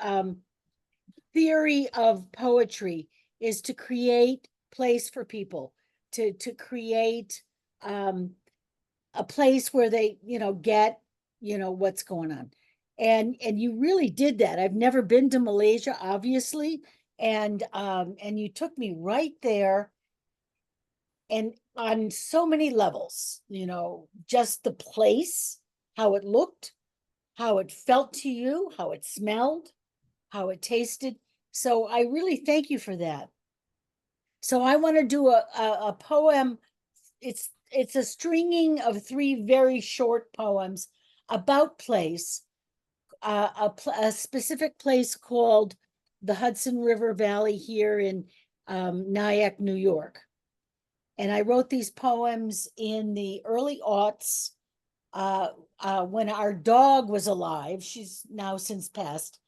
theory of poetry is to create place for people, to create a place where they get what's going on, and you really did that. I've never been to Malaysia, obviously, and you took me right there, and on so many levels, just the place, how it looked, how it felt to you, how it smelled, how it tasted. So I really thank you for that. So I want to do a poem. It's a stringing of 3 very short poems about place, a specific place called the Hudson River Valley here in Nyack, New York. And I wrote these poems in the early aughts, when our dog was alive. She's now since passed.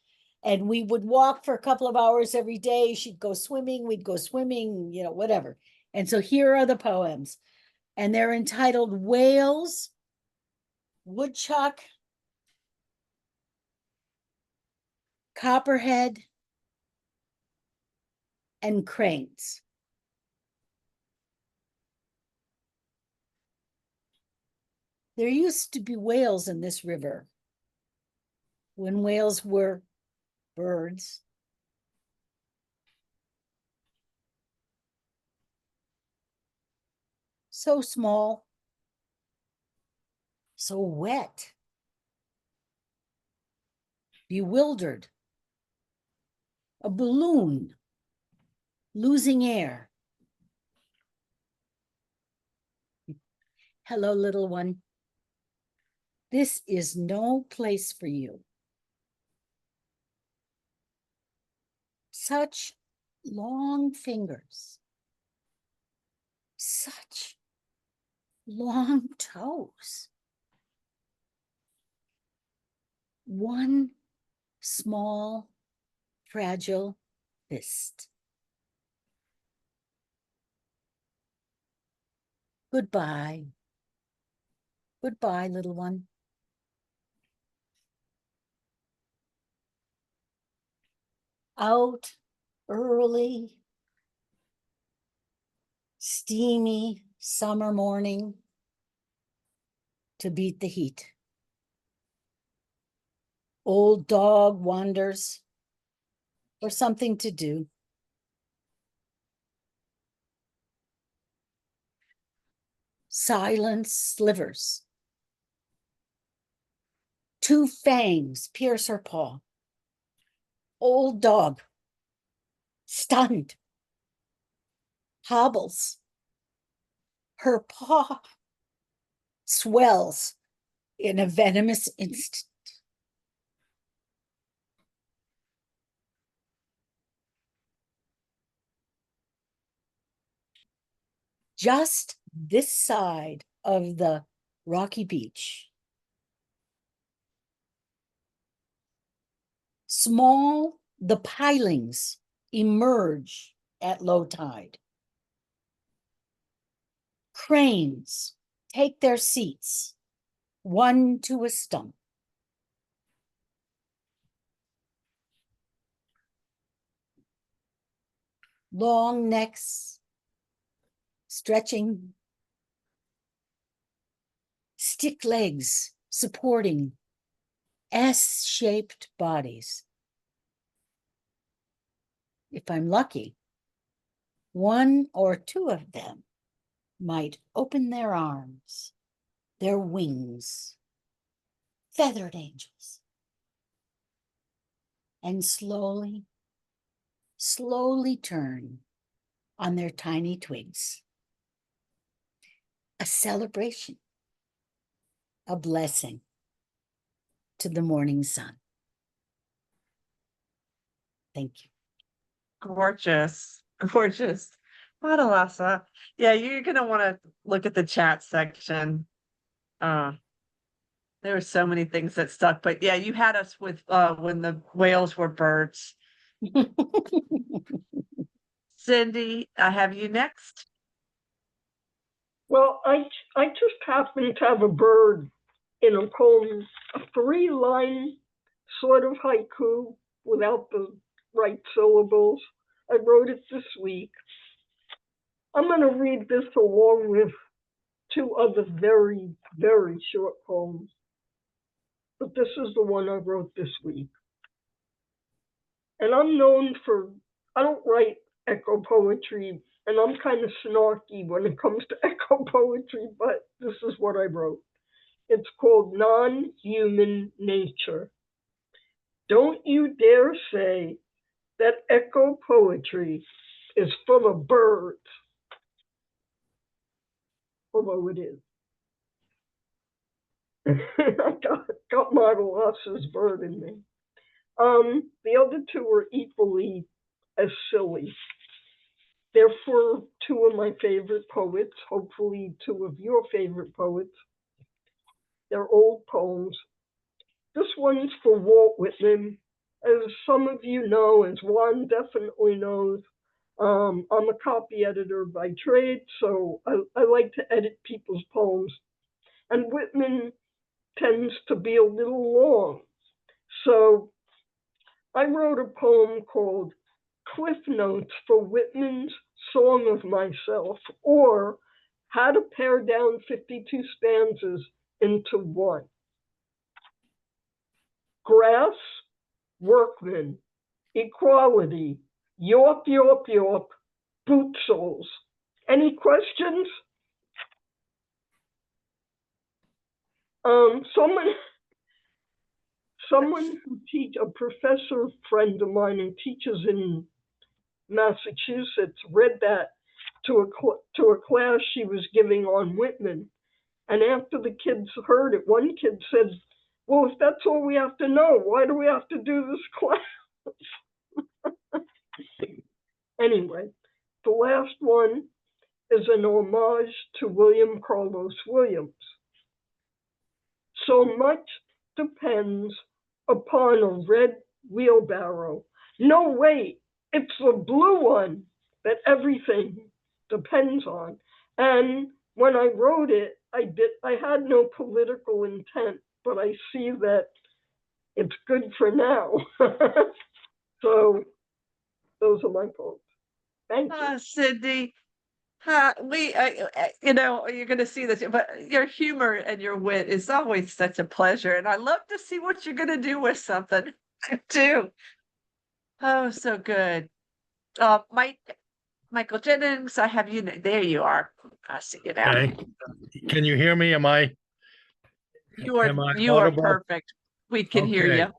And we would walk for a couple of hours every day. She'd go swimming, we'd go swimming, whatever. And so here are the poems. And they're entitled Whales, Woodchuck, Copperhead, and Cranes. There used to be whales in this river when whales were birds. So small, so wet, bewildered, a balloon, losing air. Hello, little one. This is no place for you. Such long fingers. Such long toes. One small, fragile fist. Goodbye. Goodbye, little one. Out early, steamy summer morning to beat the heat. Old dog wanders for something to do. Silence slivers. Two fangs pierce her paw. Old dog, stunned, hobbles. Her paw swells in a venomous instant. Just this side of the rocky beach, the pilings emerge at low tide. Cranes take their seats, one to a stump. Long necks stretching, stick legs supporting S-shaped bodies. If I'm lucky, one or two of them might open their arms, their wings, feathered angels, and slowly, slowly turn on their tiny twigs. A celebration, a blessing to the morning sun. Thank you. Gorgeous, gorgeous. Madalasa. Yeah, you're gonna want to look at the chat section. There were so many things that stuck, but yeah, you had us with when the whales were birds. Cindy, I have you next. Well, I just happen to have a bird in a poem, a 3-line sort of haiku without the right syllables. I wrote it this week. I'm going to read this along with 2 other very, very short poems. But this is the one I wrote this week. And I'm known for, I don't write echo poetry, and I'm kind of snarky when it comes to echo poetry, but this is what I wrote. It's called Non-Human Nature. Don't you dare say that echo poetry is full of birds, although it is. I got Madalasa's bird in me. The other 2 are equally as silly. They're for 2 of my favorite poets, hopefully 2 of your favorite poets. They're old poems. This one's for Walt Whitman. As some of you know, as Juan definitely knows, I'm a copy editor by trade, so I like to edit people's poems. And Whitman tends to be a little long. So I wrote a poem called Cliff Notes for Whitman's Song of Myself, or How to Pare Down 52 Stanzas into One. Grass, workmen, equality, yorp, yorp, yorp, boot soles. Any questions? Someone who a professor friend of mine who teaches in Massachusetts read that to a class she was giving on Whitman, And after the kids heard it, one kid said, well, if that's all we have to know, why do we have to do this class? Anyway, the last one is an homage to William Carlos Williams. So much depends upon a red wheelbarrow. No, wait, it's the blue one that everything depends on. And when I wrote it, I had no political intent, but I see that it's good for now. So those are my poems. Thank you. Cindy, you know, you're going to see this, but your humor and your wit is always such a pleasure. And I love to see what you're going to do with something too. Oh, so good. Michael Jennings, I have you. There you are. I see you now. Okay. Can you hear me? Am I You are audible? perfect. We can hear Okay. you.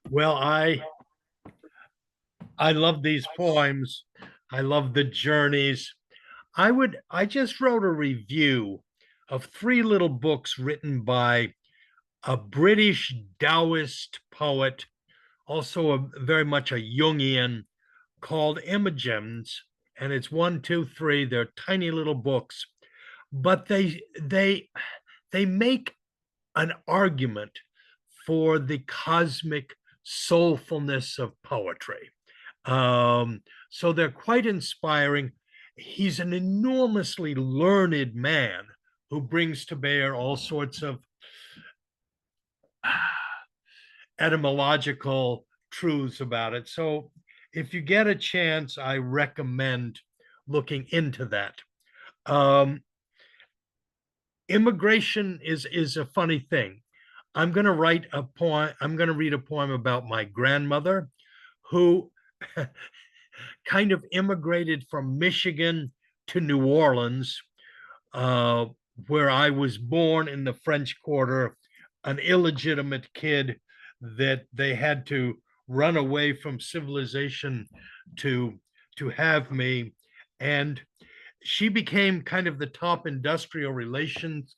Well, I love these poems. I love the journeys. I just wrote a review of 3 little books written by a British Taoist poet, also very much a Jungian, called Imogens, and it's 1, 2, 3. They're tiny little books, but they make an argument for the cosmic soulfulness of poetry. So they're quite inspiring. He's an enormously learned man who brings to bear all sorts of etymological truths about it. So if you get a chance, I recommend looking into that. Immigration is a funny thing. I'm going to write a poem. I'm going to read a poem about my grandmother who kind of immigrated from Michigan to New Orleans, where I was born in the French Quarter, an illegitimate kid that they had to run away from civilization to have me. And she became kind of the top industrial relations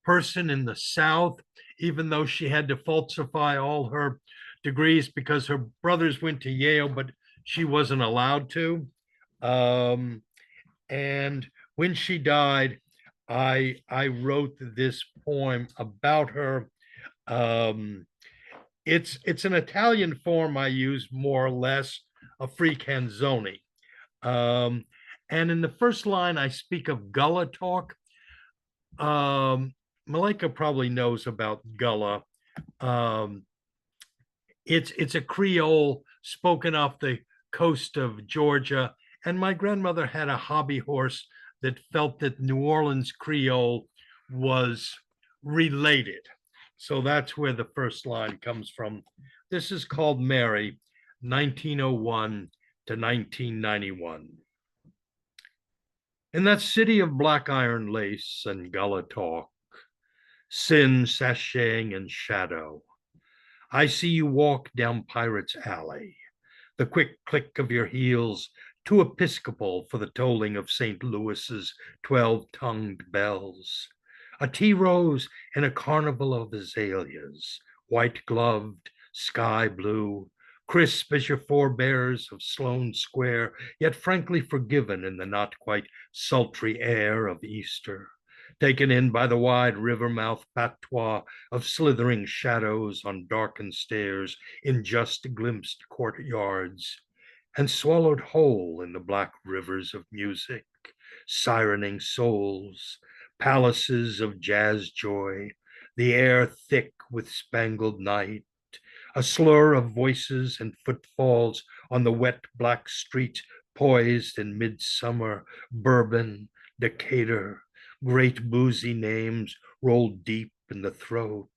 person in the South, even though she had to falsify all her degrees because her brothers went to Yale, but she wasn't allowed to. And when she died, I wrote this poem about her. It's an Italian form I use, more or less, a free canzone. And in the first line, I speak of gullah talk. Malika probably knows about gullah. It's a Creole spoken off the coast of Georgia, and my grandmother had a hobby horse that felt that New Orleans Creole was related. So that's where the first line comes from. This is called Mary, 1901 to 1991. In that city of black iron lace and gullah talk, sin sashaying in shadow, I see you walk down Pirate's Alley, the quick click of your heels too episcopal for the tolling of St. Louis's 12-tongued bells. A tea rose in a carnival of azaleas, white-gloved, sky blue, crisp as your forebears of Sloane Square, yet frankly forgiven in the not quite sultry air of Easter, taken in by the wide river mouth patois of slithering shadows on darkened stairs in just glimpsed courtyards, and swallowed whole in the black rivers of music, sirening souls, palaces of jazz joy, the air thick with spangled night, a slur of voices and footfalls on the wet black street poised in midsummer, Bourbon, Decatur, great boozy names rolled deep in the throat,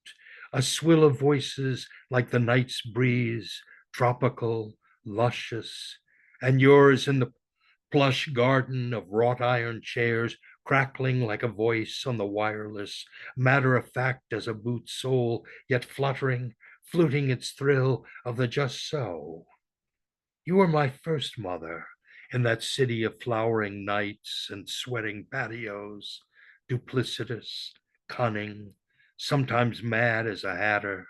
a swill of voices like the night's breeze, tropical, luscious, and yours in the plush garden of wrought iron chairs, crackling like a voice on the wireless, matter of fact as a boot sole, yet fluttering, fluting its thrill of the just so. You were my first mother in that city of flowering nights and sweating patios, duplicitous, cunning, sometimes mad as a hatter.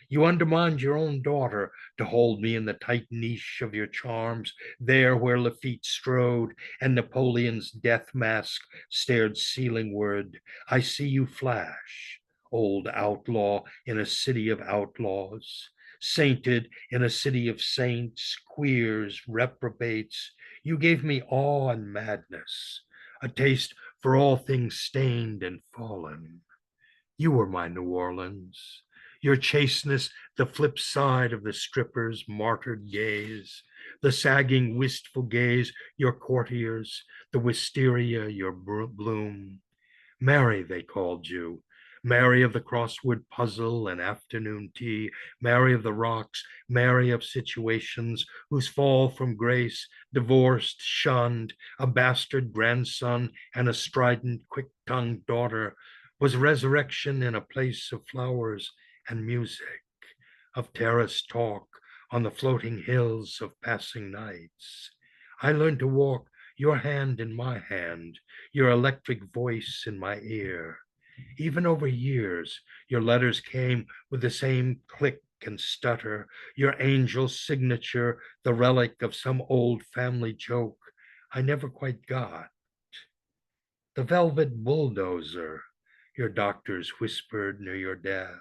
You undermined your own daughter to hold me in the tight niche of your charms, there where Lafitte strode and Napoleon's death mask stared ceilingward. I see you flash, old outlaw in a city of outlaws, sainted in a city of saints, queers, reprobates. You gave me awe and madness, a taste for all things stained and fallen. You were my New Orleans. Your chasteness, the flip side of the stripper's martyred gaze, the sagging, wistful gaze, your courtiers, the wisteria, your bloom. Mary, they called you. Mary of the crossword puzzle and afternoon tea, Mary of the rocks, Mary of situations, whose fall from grace, divorced, shunned, a bastard grandson, and a strident, quick-tongued daughter, was resurrection in a place of flowers and music, of terrace talk on the floating hills of passing nights. I learned to walk, your hand in my hand, your electric voice in my ear. Even over years, your letters came with the same click and stutter, your angel signature, the relic of some old family joke I never quite got. The velvet bulldozer, your doctors whispered near your death.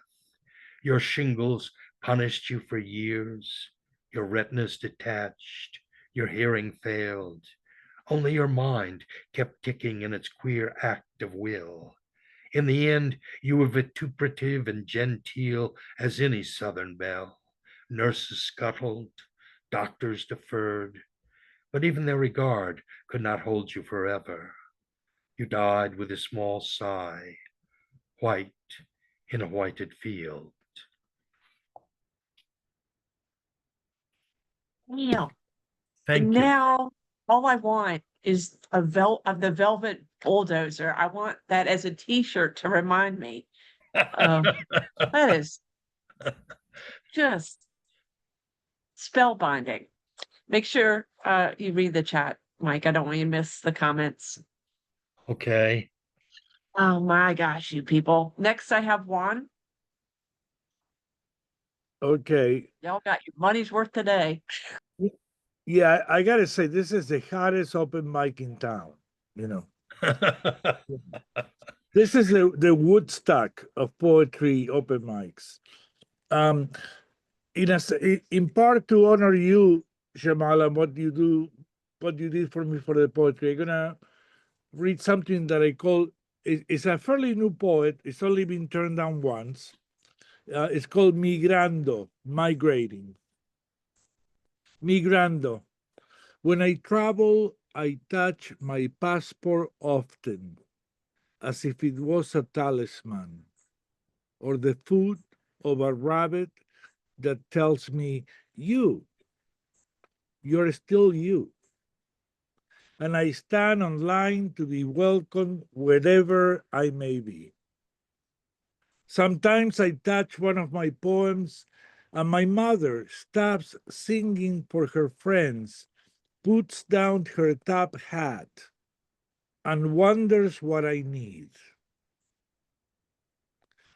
Your shingles punished you for years. Your retinas detached. Your hearing failed. Only your mind kept ticking in its queer act of will. In the end, you were vituperative and genteel as any Southern belle. Nurses scuttled, doctors deferred, but even their regard could not hold you forever. You died with a small sigh, white in a whited field. Yeah. Thank And you. now all I want is of the velvet bulldozer. I want that as a t-shirt to remind me. That is just spellbinding. Make sure you read the chat, Mike. I don't want you to miss the comments. Okay. Oh my gosh, you people. Next I have Juan. Okay. Y'all got your money's worth today. Yeah, I gotta say, this is the hottest open mic in town, you know. This is the Woodstock of poetry open mics. In part to honor you, Shymala, what you did for me for the poetry, I'm gonna read something that I call, it's a fairly new poet. It's only been turned down once. It's called Migrando, migrating. Migrando. When I travel, I touch my passport often, as if it was a talisman, or the foot of a rabbit that tells me, you're still you. And I stand on line to be welcomed wherever I may be. Sometimes I touch one of my poems, and my mother stops singing for her friends, puts down her top hat, and wonders what I need.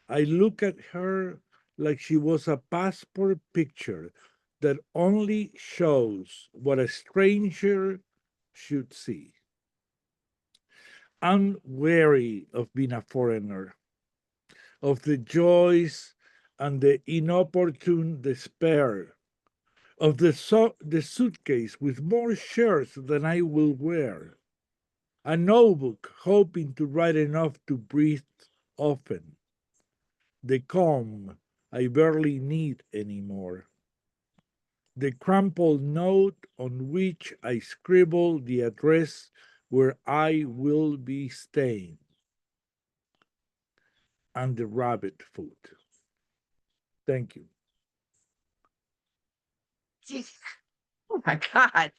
I look at her like she was a passport picture that only shows what a stranger should see. I'm wary of being a foreigner, of the joys and the inopportune despair, of the suitcase with more shirts than I will wear, a notebook hoping to write enough to breathe often, the calm I barely need anymore, the crumpled note on which I scribble the address where I will be staying, and the rabbit food. Thank you. Oh my God.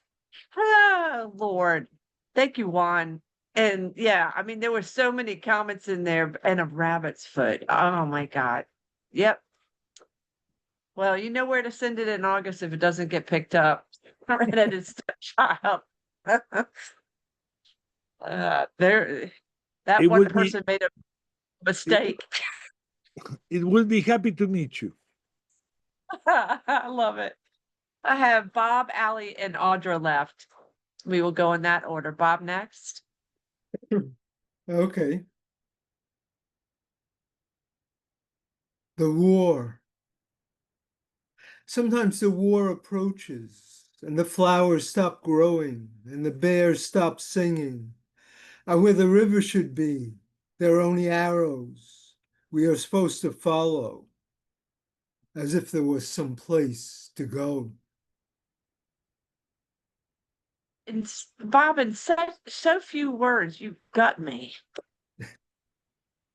Oh, Lord. Thank you, Juan. And yeah, I mean, there were so many comments in there and a rabbit's foot. Oh my God. Yep. Well, you know where to send it in August if it doesn't get picked up. Redheaded Stepchild. There That It one would be person made a mistake. it would be happy to meet you. I love it. I have Bob, Allie, and Audra left. We will go in that order. Bob next. Okay. The war. Sometimes the war approaches, and the flowers stop growing, and the bears stop singing. And where the river should be, there are only arrows we are supposed to follow, as if there was some place to go. Bob, in so few words, you got me.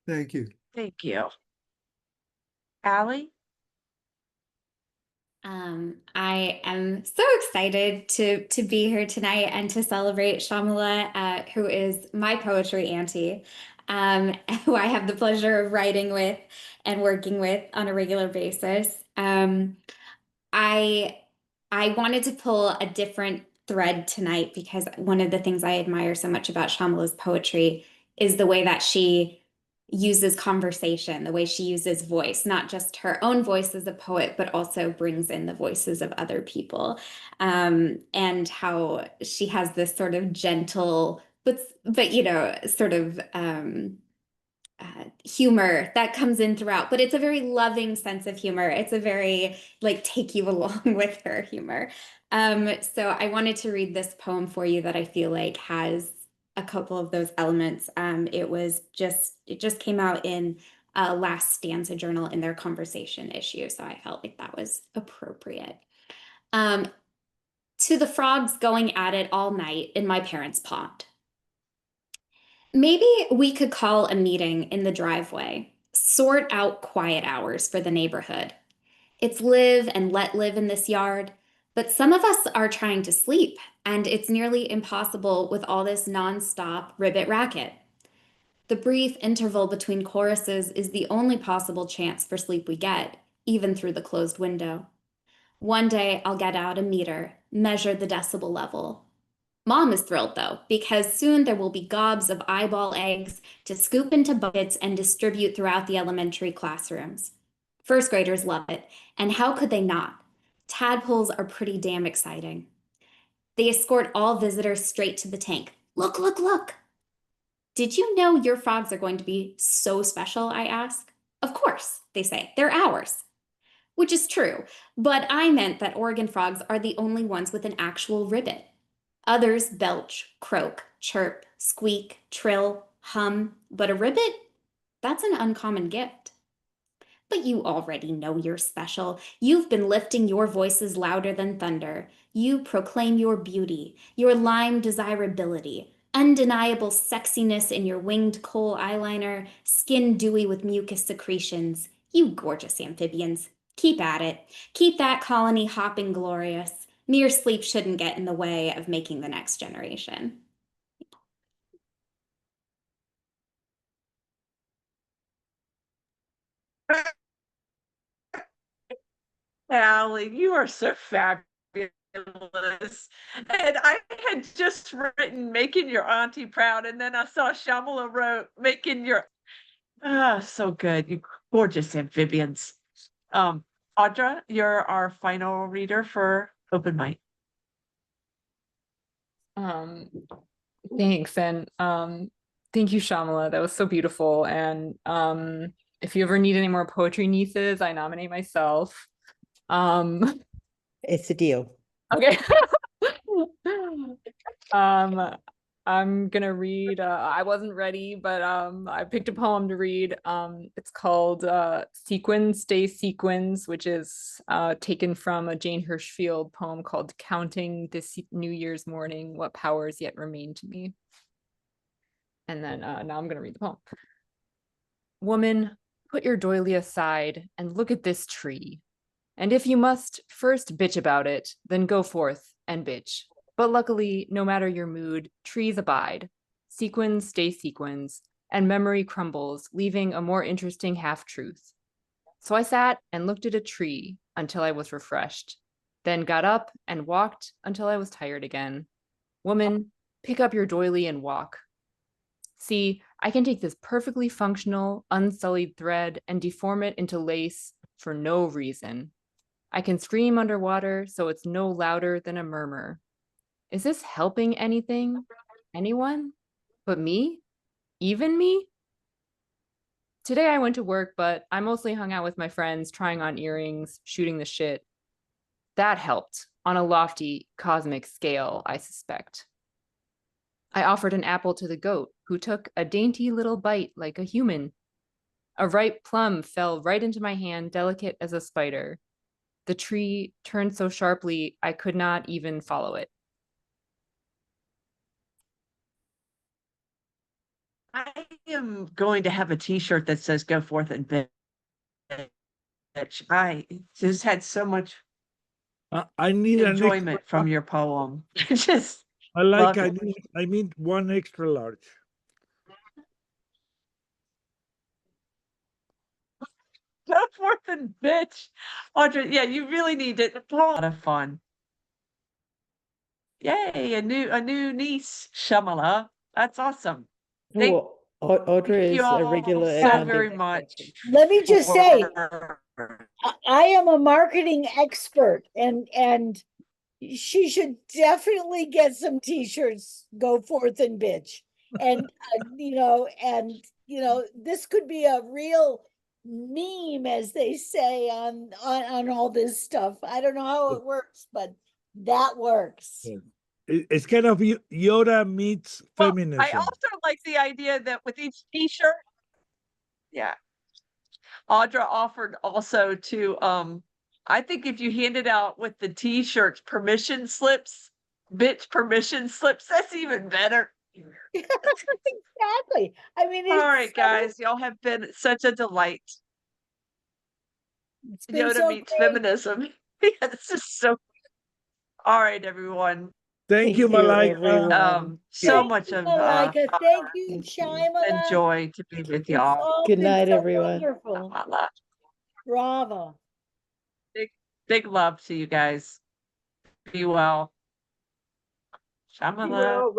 Thank you. Thank you. Allie? I am so excited to be here tonight and to celebrate Shymala, who is my poetry auntie, who I have the pleasure of writing with and working with on a regular basis. I I wanted to pull a different thread tonight because one of the things I admire so much about Shymala's poetry is the way that she uses conversation, the way she uses voice, not just her own voice as a poet, but also brings in the voices of other people. And how she has this sort of gentle, but you know, sort of humor that comes in throughout, but it's a very loving sense of humor. It's a very like take you along with her humor. So I wanted to read this poem for you that I feel like has a couple of those elements. It just came out in Last Stanza Journal in their conversation issue, so I felt like that was appropriate. To the frogs going at it all night in my parents' pond. Maybe we could call a meeting in the driveway, sort out quiet hours for the neighborhood. It's live and let live in this yard, but some of us are trying to sleep, and it's nearly impossible with all this nonstop ribbit racket. The brief interval between choruses is the only possible chance for sleep we get, even through the closed window. One day I'll get out a meter, measure the decibel level. Mom is thrilled, though, because soon there will be gobs of eyeball eggs to scoop into buckets and distribute throughout the elementary classrooms. First graders love it, and how could they not? Tadpoles are pretty damn exciting. They escort all visitors straight to the tank. Look, look, look! Did you know your frogs are going to be so special, I ask? Of course, they say, they're ours. Which is true, but I meant that Oregon frogs are the only ones with an actual ribbit. Others belch, croak, chirp, squeak, trill, hum, but a ribbit? That's an uncommon gift. But you already know you're special. You've been lifting your voices louder than thunder. You proclaim your beauty, your lime desirability, undeniable sexiness in your winged coal eyeliner, skin dewy with mucus secretions. You gorgeous amphibians. Keep at it. Keep that colony hopping glorious. Mere sleep shouldn't get in the way of making the next generation. Allie, you are so fabulous. And I had just written making your auntie proud, and then I saw Shymala wrote making your so good. You gorgeous amphibians. Audra, you're our final reader for Open Mic. Thanks. And thank you, Shymala. That was so beautiful. And if you ever need any more poetry nieces, I nominate myself. It's a deal. Okay. I'm gonna read, I wasn't ready, but I picked a poem to read. It's called Sequins Stay Sequins, which is taken from a Jane Hirschfield poem called Counting This New Year's Morning, What Powers Yet Remain to Me. And then now I'm gonna read the poem. Woman, put your doily aside and look at this tree. And if you must first bitch about it, then go forth and bitch. But luckily, no matter your mood, trees abide. Sequins stay sequins, and memory crumbles, leaving a more interesting half-truth. So I sat and looked at a tree until I was refreshed, then got up and walked until I was tired again. Woman, pick up your doily and walk. See, I can take this perfectly functional, unsullied thread and deform it into lace for no reason. I can scream underwater so it's no louder than a murmur. Is this helping anything? Anyone? But me? Even me? Today I went to work, but I mostly hung out with my friends, trying on earrings, shooting the shit. That helped on a lofty, cosmic scale, I suspect. I offered an apple to the goat, who took a dainty little bite like a human. A ripe plum fell right into my hand, delicate as a spider. The tree turned so sharply, I could not even follow it. I am going to have a t-shirt that says "Go forth and bitch." I just had so much I need an extra. enjoyment from your poem. Just I like. love it. I need one extra large. Go forth and bitch. Audrey, yeah, you really need it. It's a lot of fun. Yay, a new niece, Shymala. That's awesome. Thank Oh, Audrey you is a all regular so attending very next much. session. Let me just say, for- I am a marketing expert, and she should definitely get some t-shirts, go forth and bitch. And this could be a real meme, as they say, on all this stuff. I don't know how it works, but that works. It's kind of Yoda meets feminism. I also like the idea that with each t-shirt, yeah. Audra offered also to I think if you handed out with the t-shirts permission slips, bitch permission slips, that's even better. Exactly. I mean, All right, guys, y'all have been such a delight. It's been Yoda so meets great. feminism. Yeah, this is so. All right, everyone. Thank you, Malaika. So Thank much you, of Malaika. Thank you, Shymala. enjoy to be with It's y'all. all Good been night, so everyone. wonderful. Bravo. Big love to you guys. Be well. Shymala. Well,